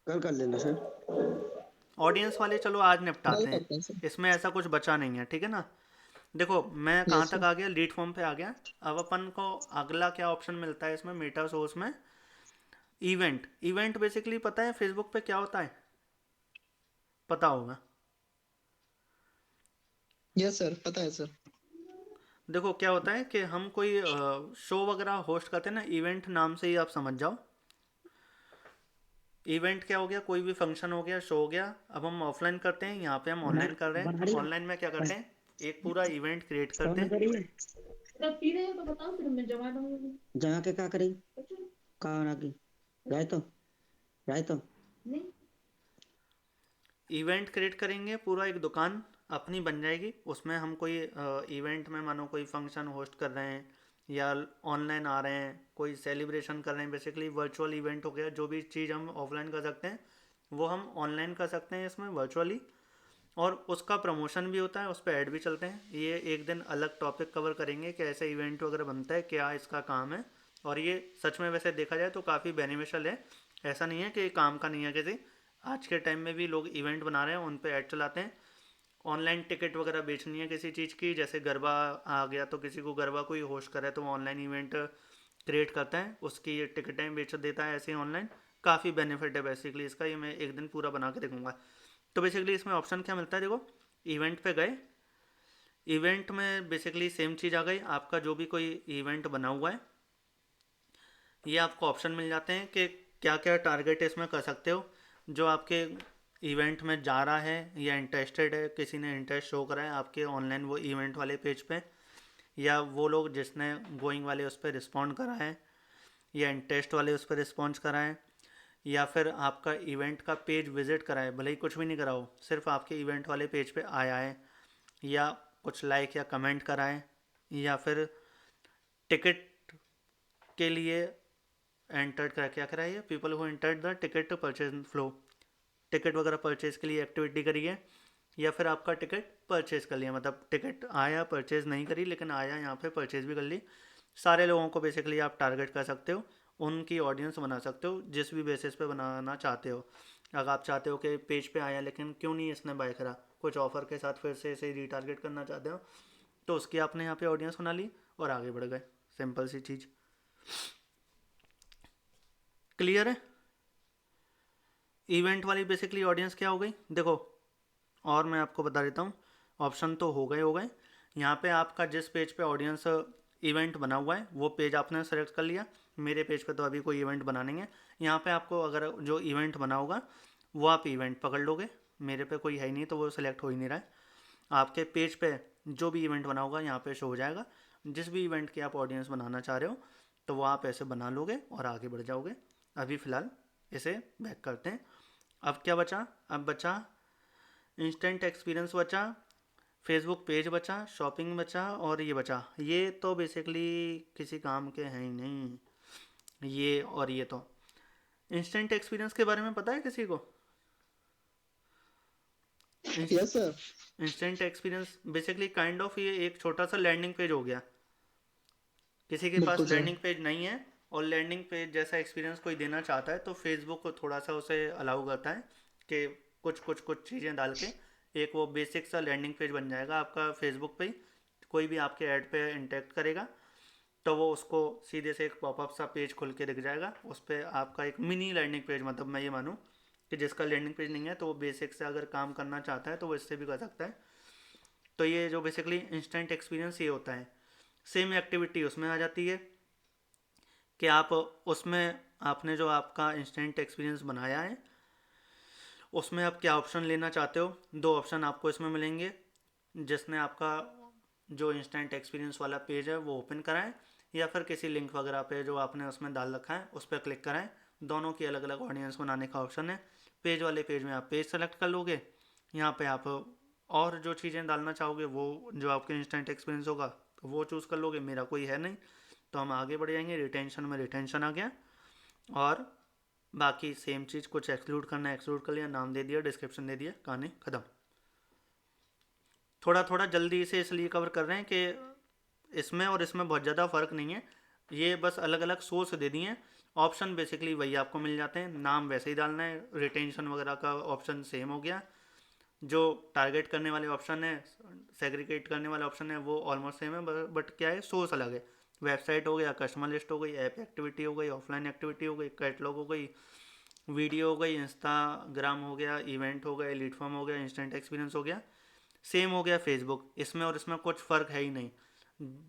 कल कर लेना सर। ऑडियंस वाले चलो आज कल निपटाते हैं, करते हैं सर। इसमें ऐसा कुछ बचा नहीं है, ठीक है ना। देखो मैं कहाँ यस तक सर। आ गया, लीड फॉर्म पे आ गया। अब अपन को अगला क्या ऑप्शन मिलता है इसमें, मेटा सोर्स में इवेंट। इवेंट बेसिकली पता है फेसबुक पे क्या होता है, पता होगा। यस सर, पता है सर। देखो क्या होता है कि हम कोई शो वगैरह होस्ट करते हैं ना, इवेंट नाम से ही आप समझ जाओ। इवेंट क्या हो गया, कोई भी फंक्शन हो गया, शो हो गया। अब हम ऑफलाइन करते हैं, यहाँ पे हम बना ऑनलाइन कर रहे बना हैं। रही ऑनलाइन में क्या करते हैं, एक पूरा इवेंट क्रिएट करते फोन हैं। करिए। तब पी रहे हो तो बताओ, फिर मैं जमा दूंगी। जमा के क्या करेंगे? कहाँ बना के? गए तो नहीं। इवेंट क्रिएट करेंगे, पूरा एक दुकान अपनी बन जाएगी। उसमें हम कोई इवेंट में मानो कोई फंक्शन होस्ट कर रहे हैं या ऑनलाइन आ रहे हैं, कोई सेलिब्रेशन कर रहे हैं, बेसिकली वर्चुअल इवेंट हो गया। जो भी चीज़ हम ऑफलाइन कर सकते हैं वो हम ऑनलाइन कर सकते हैं इसमें वर्चुअली। और उसका प्रमोशन भी होता है, उस पर ऐड भी चलते हैं। ये एक दिन अलग टॉपिक कवर करेंगे कि ऐसे इवेंट वगैरह बनता है, क्या इसका काम है। और ये सच में वैसे देखा जाए तो काफ़ी बेनिफिशियल है। ऐसा नहीं है कि काम का नहीं है किसी। आज के टाइम में भी लोग इवेंट बना रहे हैं, उन पे ऐड चलाते हैं। ऑनलाइन टिकट वगैरह बेचनी है किसी चीज़ की, जैसे गरबा आ गया तो किसी को गरबा कोई होस्ट करे तो वो ऑनलाइन इवेंट क्रिएट करता है, उसकी टिकटें बेच देता है ऐसे ही ऑनलाइन। काफ़ी बेनिफिट है बेसिकली इसका, ये मैं एक दिन पूरा बना के देखूंगा। तो बेसिकली इसमें ऑप्शन क्या मिलता है, देखो इवेंट पे गए, इवेंट में बेसिकली सेम चीज़ आ गई। आपका जो भी कोई इवेंट बना हुआ है, ये आपको ऑप्शन मिल जाते हैं कि क्या क्या टारगेट इसमें कर सकते हो। जो आपके इवेंट में जा रहा है या इंटरेस्टेड है, किसी ने इंटरेस्ट शो करा है आपके ऑनलाइन वो इवेंट वाले पेज पे, या वो लोग जिसने गोइंग वाले उस पर रिस्पॉन्ड करा है या इंटरेस्ट वाले उस पर रिस्पॉन्स करा है, या फिर आपका इवेंट का पेज विजिट करा है, भले ही कुछ भी नहीं करा हो, सिर्फ आपके इवेंट वाले पेज पे आया है, या कुछ लाइक या कमेंट करा है, या फिर टिकट के लिए एंटर्ड करा, क्या करा है, people who entered the ticket to purchase flow, ticket वगैरह परचेज के लिए एक्टिविटी करी है, या फिर आपका टिकट परचेज कर लिया, मतलब टिकट आया, परचेज नहीं करी लेकिन आया, यहाँ पे परचेज भी कर ली। सारे लोगों को बेसिकली आप टारगेट कर सकते हो, उनकी ऑडियंस बना सकते हो जिस भी बेसिस पे बनाना चाहते हो। अगर आप चाहते हो कि पेज पे आया लेकिन क्यों नहीं इसने बाय करा, कुछ ऑफर के साथ फिर से इसे रीटारगेट करना चाहते हो, तो उसकी आपने यहाँ पे ऑडियंस बना ली और आगे बढ़ गए। सिंपल सी चीज़, क्लियर है। इवेंट वाली बेसिकली ऑडियंस क्या हो गई, देखो और मैं आपको बता देता हूँ। ऑप्शन तो हो गए। यहाँ पे आपका जिस पेज पे ऑडियंस इवेंट बना हुआ है वो पेज आपने सेलेक्ट कर लिया। मेरे पेज पे तो अभी कोई इवेंट बना नहीं है। यहाँ पे आपको अगर जो इवेंट बना होगा वो आप इवेंट पकड़ लोगे, मेरे पे कोई है ही नहीं तो वो सिलेक्ट हो ही नहीं रहा है। आपके पेज पे जो भी इवेंट बना होगा यहाँ पे शो हो जाएगा। जिस भी इवेंट की आप ऑडियंस बनाना चाह रहे हो तो वो आप ऐसे बना लोगे और आगे बढ़ जाओगे। अभी फ़िलहाल इसे बैक करते हैं। अब क्या बचा, अब बचा इंस्टेंट एक्सपीरियंस बचा, फेसबुक पेज बचा, शॉपिंग बचा और ये बचा। ये तो बेसिकली किसी काम के हैं ही नहीं, ये और ये तो। इंस्टेंट एक्सपीरियंस के बारे में पता है किसी को? Yes sir. Instant experience basically kind of ये एक छोटा सा लैंडिंग पेज हो गया। किसी के पास बिल्कुल सर। लैंडिंग पेज नहीं है और लैंडिंग पेज जैसा एक्सपीरियंस कोई देना चाहता है तो फेसबुक को थोड़ा सा उसे अलाउ करता है कि कुछ चीज़ें डाल के एक वो बेसिक सा लैंडिंग पेज बन जाएगा आपका फेसबुक पे ही। कोई भी आपके ऐड पे इंटरेक्ट करेगा तो वो उसको सीधे से एक पॉपअप सा पेज खुल के दिख जाएगा, उस पर आपका एक मिनी लैंडिंग पेज, मतलब मैं ये मानूँ कि जिसका लैंडिंग पेज नहीं है तो वो बेसिक से अगर काम करना चाहता है तो वो इससे भी कर सकता है। तो ये जो बेसिकली इंस्टेंट एक्सपीरियंस ये होता है। सेम एक्टिविटी उसमें आ जाती है कि आप उसमें आपने जो आपका इंस्टेंट एक्सपीरियंस बनाया है उसमें आप क्या ऑप्शन लेना चाहते हो। दो ऑप्शन आपको इसमें मिलेंगे, जिसने आपका जो इंस्टेंट एक्सपीरियंस वाला पेज है वो ओपन कराएं या फिर किसी लिंक वगैरह पे जो आपने उसमें डाल रखा है उस पर क्लिक कराएं। दोनों की अलग अलग ऑडियंस बनाने का ऑप्शन है। पेज वाले पेज में आप पेज सेलेक्ट कर लोगे, यहाँ पे आप और जो चीज़ें डालना चाहोगे वो जो आपके इंस्टेंट एक्सपीरियंस होगा तो वो चूज़ कर लोगे। मेरा कोई है नहीं तो हम आगे बढ़ जाएंगे। रिटेंशन में रिटेंशन आ गया और बाकी सेम चीज़, कुछ एक्सक्लूड करना है एक्सक्लूड कर लिया, नाम दे दिया, डिस्क्रिप्शन दे दिया, कहानी ख़त्म। थोड़ा थोड़ा जल्दी से इसलिए कवर कर रहे हैं कि इसमें और इसमें बहुत ज़्यादा फ़र्क नहीं है, ये बस अलग अलग सोर्स दे दिए हैं। ऑप्शन बेसिकली वही आपको मिल जाते हैं, नाम वैसे ही डालना है, रिटेंशन वगैरह का ऑप्शन सेम हो गया, जो टारगेट करने वाले ऑप्शन है, सेग्रीगेट करने वाले ऑप्शन है, वो ऑलमोस्ट सेम है, बट क्या है, सोर्स अलग है। वेबसाइट हो गया, कस्टमर लिस्ट हो गई, ऐप एक्टिविटी हो गई, ऑफलाइन एक्टिविटी हो गई, कैटलॉग हो गई, वीडियो हो गई, इंस्टाग्राम हो गया, इवेंट हो गए, लीड फॉर्म हो गया, इंस्टेंट एक्सपीरियंस हो गया, सेम हो गया फेसबुक। इसमें और इसमें कुछ फ़र्क है ही नहीं।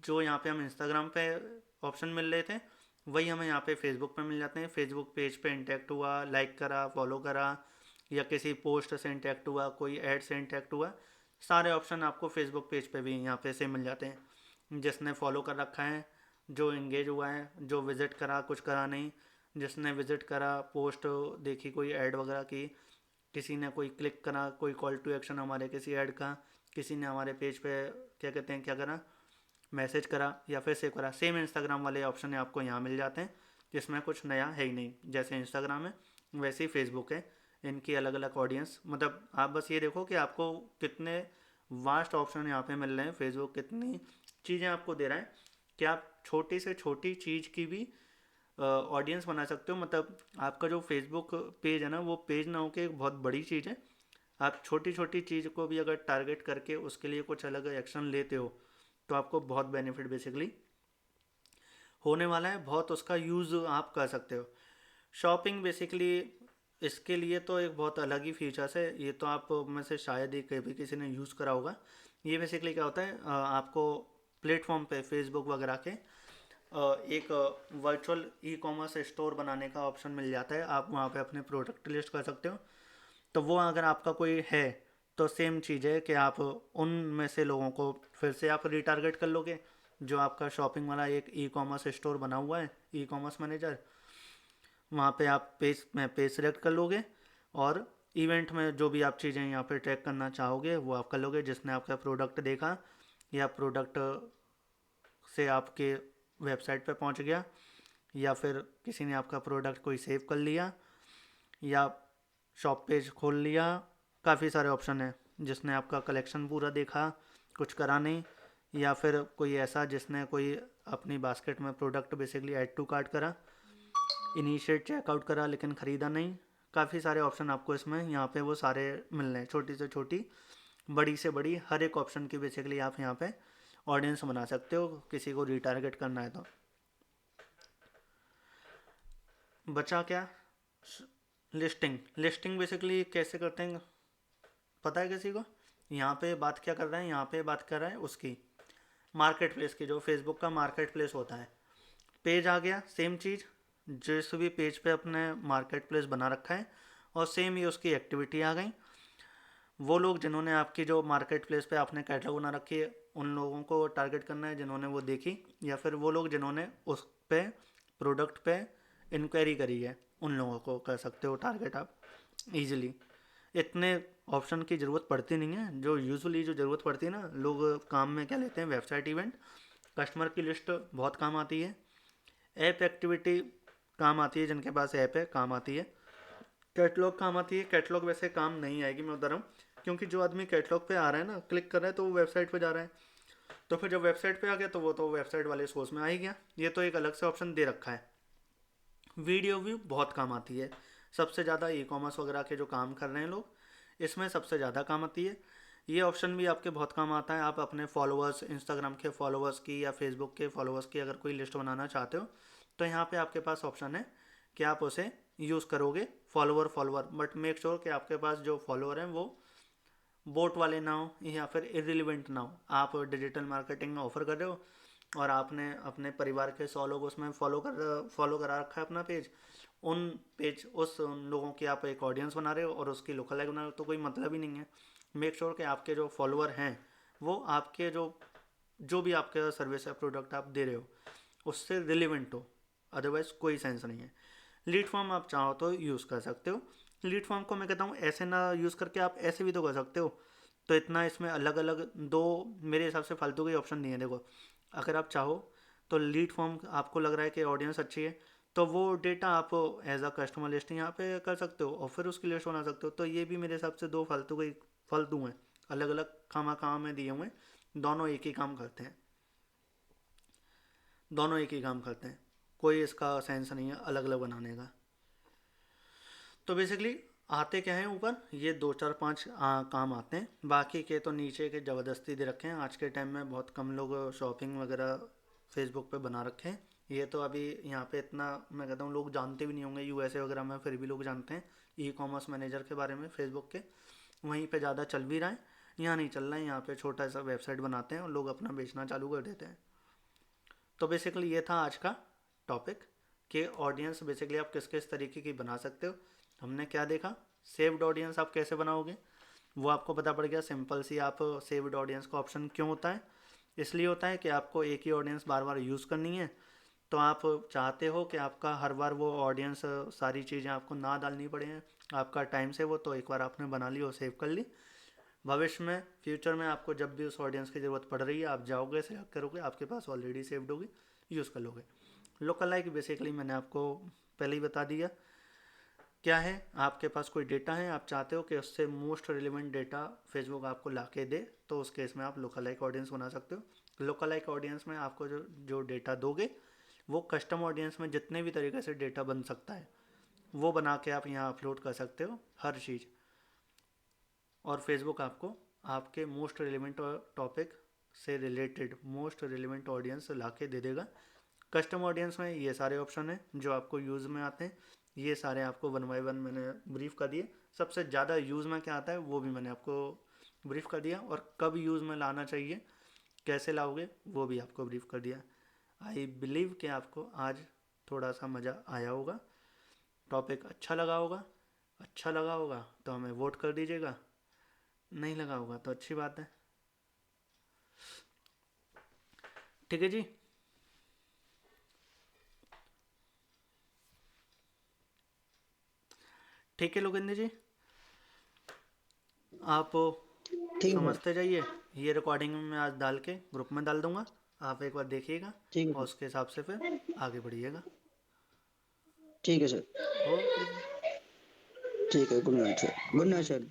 जो यहाँ पे हम इंस्टाग्राम पे ऑप्शन मिल रहे थे, वही हमें यहाँ पे फेसबुक पे मिल जाते हैं। फेसबुक पेज पे इंटैक्ट हुआ, लाइक करा, फॉलो करा, या किसी पोस्ट से इंटैक्ट हुआ, कोई ऐड से इंटैक्ट हुआ, सारे ऑप्शन आपको फेसबुक पेज पे भी यहाँ पे से मिल जाते हैं। जिसने फॉलो कर रखा है, जो इंगेज हुआ है, जो विज़िट करा, कुछ करा नहीं, जिसने विज़िट करा, पोस्ट देखी, कोई ऐड वगैरह की, किसी ने कोई क्लिक करा, कोई कॉल टू एक्शन हमारे किसी ऐड का, किसी ने हमारे पेज पे क्या कहते हैं क्या करा, मैसेज करा या फिर सेव करा, सेम इंस्टाग्राम वाले ऑप्शन है आपको यहाँ मिल जाते हैं, जिसमें कुछ नया है ही नहीं। जैसे इंस्टाग्राम है वैसे ही फेसबुक है, इनकी अलग अलग ऑडियंस, मतलब आप बस ये देखो कि आपको कितने वास्ट ऑप्शन यहाँ पे मिल रहे हैं। फेसबुक कितनी चीज़ें आपको दे रहा है कि आप छोटी से छोटी चीज़ की भी ऑडियंस बना सकते हो। मतलब आपका जो फेसबुक पेज है ना, वो पेज ना हो के एक बहुत बड़ी चीज़ है। आप छोटी छोटी चीज़ को भी अगर टारगेट करके उसके लिए कुछ अलग एक्शन लेते हो, तो आपको बहुत बेनिफिट बेसिकली होने वाला है, बहुत उसका यूज़ आप कर सकते हो। शॉपिंग बेसिकली इसके लिए तो एक बहुत अलग ही फीचर्स है, ये तो आप में से शायद ही कभी किसी ने यूज़ करा होगा। ये बेसिकली क्या होता है, आपको प्लेटफॉर्म पे फेसबुक वगैरह के एक वर्चुअल ई कॉमर्स स्टोर बनाने का ऑप्शन मिल जाता है। आप वहाँ पे अपने प्रोडक्ट लिस्ट कर सकते हो। तो वो अगर आपका कोई है तो सेम चीज़ है कि आप उन में से लोगों को फिर से आप रिटारगेट कर लोगे। जो आपका शॉपिंग वाला एक ई कॉमर्स स्टोर बना हुआ है, ई कॉमर्स मैनेजर, वहाँ पे आप पेज सेलेक्ट कर लोगे और इवेंट में जो भी आप चीज़ें यहाँ पे ट्रैक करना चाहोगे वो आप कर लोगे। जिसने आपका प्रोडक्ट देखा या प्रोडक्ट से आपके वेबसाइट पे पहुँच गया, या फिर किसी ने आपका प्रोडक्ट कोई सेव कर लिया, या शॉप पेज खोल लिया, काफ़ी सारे ऑप्शन हैं। जिसने आपका कलेक्शन पूरा देखा, कुछ करा नहीं, या फिर कोई ऐसा जिसने कोई अपनी बास्केट में product basically add to cart करा, इनिशिएट चेकआउट करा लेकिन ख़रीदा नहीं। काफ़ी सारे ऑप्शन आपको इसमें यहाँ पे वो सारे मिल रहे हैं, छोटी से छोटी, बड़ी से बड़ी, हर एक ऑप्शन की बेसिकली आप यहाँ पे ऑडियंस बना सकते हो, किसी को रिटारगेट करना है तो। बचा क्या, लिस्टिंग बेसिकली कैसे करते हैं पता है किसी को? यहाँ पे बात क्या कर रहे हैं, यहाँ पे बात कर रहे हैं उसकी मार्केट प्लेस की, जो फेसबुक का मार्केट प्लेस होता है। पेज आ गया, सेम चीज़, जिस भी पेज पे अपने मार्केट प्लेस बना रखा है, और सेम ही उसकी एक्टिविटी आ गई। वो लोग जिन्होंने आपकी जो मार्केट प्लेस पे आपने कैटलॉग बना रखी है, उन लोगों को टारगेट करना है जिन्होंने वो देखी, या फिर वो लोग जिन्होंने उस पे प्रोडक्ट पे इंक्वायरी करी है, उन लोगों को कर सकते हो टारगेट आप इजीली। इतने ऑप्शन की ज़रूरत पड़ती नहीं है। जो यूजुअली जो ज़रूरत पड़ती है ना, लोग काम में क्या लेते हैं, वेबसाइट इवेंट, कस्टमर की लिस्ट बहुत काम आती है, ऐप एक्टिविटी काम आती है, जिनके पास ऐप है काम आती है, कैटलॉग काम आती है। कैटलॉग वैसे काम नहीं आएगी, मैं बता रहा हूँ, क्योंकि जो आदमी कैटलॉग पे आ रहा है ना, क्लिक कर रहा है, तो वो वेबसाइट पे जा रहा है, तो फिर जब वेबसाइट पे आ गया तो वो तो वेबसाइट वाले सोर्स में आ ही गया। ये तो एक अलग से ऑप्शन दे रखा है। वीडियो भी बहुत काम आती है, सबसे ज़्यादा ई कॉमर्स वगैरह के जो काम कर रहे हैं लोग, इसमें सबसे ज़्यादा काम आती है। ये ऑप्शन भी आपके बहुत काम आता है। आप अपने फॉलोअर्स, इंस्टाग्राम के फॉलोअर्स की या फेसबुक के फॉलोअर्स की अगर कोई लिस्ट बनाना चाहते हो, तो यहाँ पे आपके पास ऑप्शन है कि आप उसे यूज़ करोगे फॉलोअर, बट मेक श्योर कि आपके पास जो फॉलोअर हैं वो बोट वाले ना हो या फिर इरिलेवेंट ना हो। आप डिजिटल मार्केटिंग में ऑफर कर रहे हो और आपने अपने परिवार के 100 लोग उसमें फॉलो करा रखा है अपना पेज, उन लोगों की आप एक ऑडियंस बना रहे हो और उसकी लोकल लाइक बना रहे हो, तो कोई मतलब ही नहीं है। मेक श्योर कि आपके जो फॉलोअर हैं वो आपके जो भी आपके सर्विस या प्रोडक्ट आप दे रहे हो उससे रिलेवेंट हो, अदरवाइज़ कोई सेंस नहीं है। लीड फॉर्म आप चाहो तो यूज़ कर सकते हो। लीड फॉर्म को मैं कहता हूँ ऐसे ना यूज़ करके आप ऐसे भी तो कर सकते हो। तो इतना इसमें अलग अलग दो मेरे हिसाब से फालतू के ऑप्शन नहीं है। देखो, अगर आप चाहो तो लीड फॉर्म आपको लग रहा है कि ऑडियंस अच्छी है, तो वो डेटा आप एज अ कस्टमर लिस्ट यहाँ पे कर सकते हो और फिर उसकी लिस्ट बना सकते हो। तो ये भी मेरे हिसाब से दो फालतू हैं। अलग अलग काम में दिए हुए हैं, दोनों एक ही काम करते हैं, दोनों एक ही काम करते हैं, कोई इसका सेंस नहीं है अलग अलग बनाने का। तो बेसिकली आते क्या हैं ऊपर, ये 2 4 5 काम आते हैं, बाकी के तो नीचे के ज़बरदस्ती दे रखे हैं। आज के टाइम में बहुत कम लोग शॉपिंग वगैरह फेसबुक पे बना रखे हैं। ये तो अभी यहाँ पे इतना मैं कहता हूँ लोग जानते भी नहीं होंगे, यूएसए वगैरह में फिर भी लोग जानते हैं ई कॉमर्स मैनेजर के बारे में फेसबुक के, वहीं पे ज़्यादा चल भी रहा है। यहाँ नहीं चल रहा है, यहाँ पे छोटा सा वेबसाइट बनाते हैं और लोग अपना बेचना चालू कर देते हैं। तो बेसिकली ये था आज का टॉपिक कि ऑडियंस बेसिकली आप किस किस तरीके की बना सकते हो। हमने क्या देखा, सेव्ड ऑडियंस आप कैसे बनाओगे, वो आपको पता पड़ गया। सिंपल सी, आप सेव्ड ऑडियंस का ऑप्शन क्यों होता है, इसलिए होता है कि आपको एक ही ऑडियंस बार बार यूज़ करनी है, तो आप चाहते हो कि आपका हर बार वो ऑडियंस सारी चीज़ें आपको ना डालनी पड़े हैं, आपका टाइम से वो, तो एक बार आपने बना ली और सेव कर ली, भविष्य में फ्यूचर में आपको जब भी उस ऑडियंस की ज़रूरत पड़ रही है आप जाओगे, सेलेक्ट करोगे, आपके पास ऑलरेडी सेव्ड होगी, यूज़ कर लोगे। लोकल लाइक बेसिकली मैंने आपको पहले ही बता दिया क्या है। आपके पास कोई डेटा है, आप चाहते हो कि उससे मोस्ट रिलेवेंट डेटा फेसबुक आपको ला के दे, तो उस केस में आप लोकल लाइक ऑडियंस बना सकते हो। लोकल लाइक ऑडियंस में आपको जो डेटा दोगे वो कस्टम ऑडियंस में जितने भी तरीके से डेटा बन सकता है वो बना के आप यहाँ अपलोड कर सकते हो हर चीज़, और फेसबुक आपको आपके मोस्ट रिलेवेंट टॉपिक से रिलेटेड मोस्ट रिलेवेंट ऑडियंस ला के दे देगा। कस्टम ऑडियंस में ये सारे ऑप्शन हैं जो आपको यूज़ में आते हैं, ये सारे आपको 1 बाय 1 मैंने ब्रीफ कर दिए। सबसे ज़्यादा यूज़ में क्या आता है वो भी मैंने आपको ब्रीफ कर दिया, और कब यूज़ में लाना चाहिए, कैसे लाओगे, वो भी आपको ब्रीफ कर दिया। आई बिलीव कि आपको आज थोड़ा सा मज़ा आया होगा, टॉपिक अच्छा लगा होगा तो हमें वोट कर दीजिएगा, नहीं लगा होगा तो अच्छी बात है। ठीक है जी, ठीक है लोकेंद्र जी, आप ठीक है सर। समझते जाइए। ये रिकॉर्डिंग में आज डाल के ग्रुप में डाल दूंगा, आप एक बार देखिएगा ठीक है और सर। उसके हिसाब से फिर आगे बढ़िएगा। ठीक है सर। ओके जी। ठीक है, good night sir. Good night sir.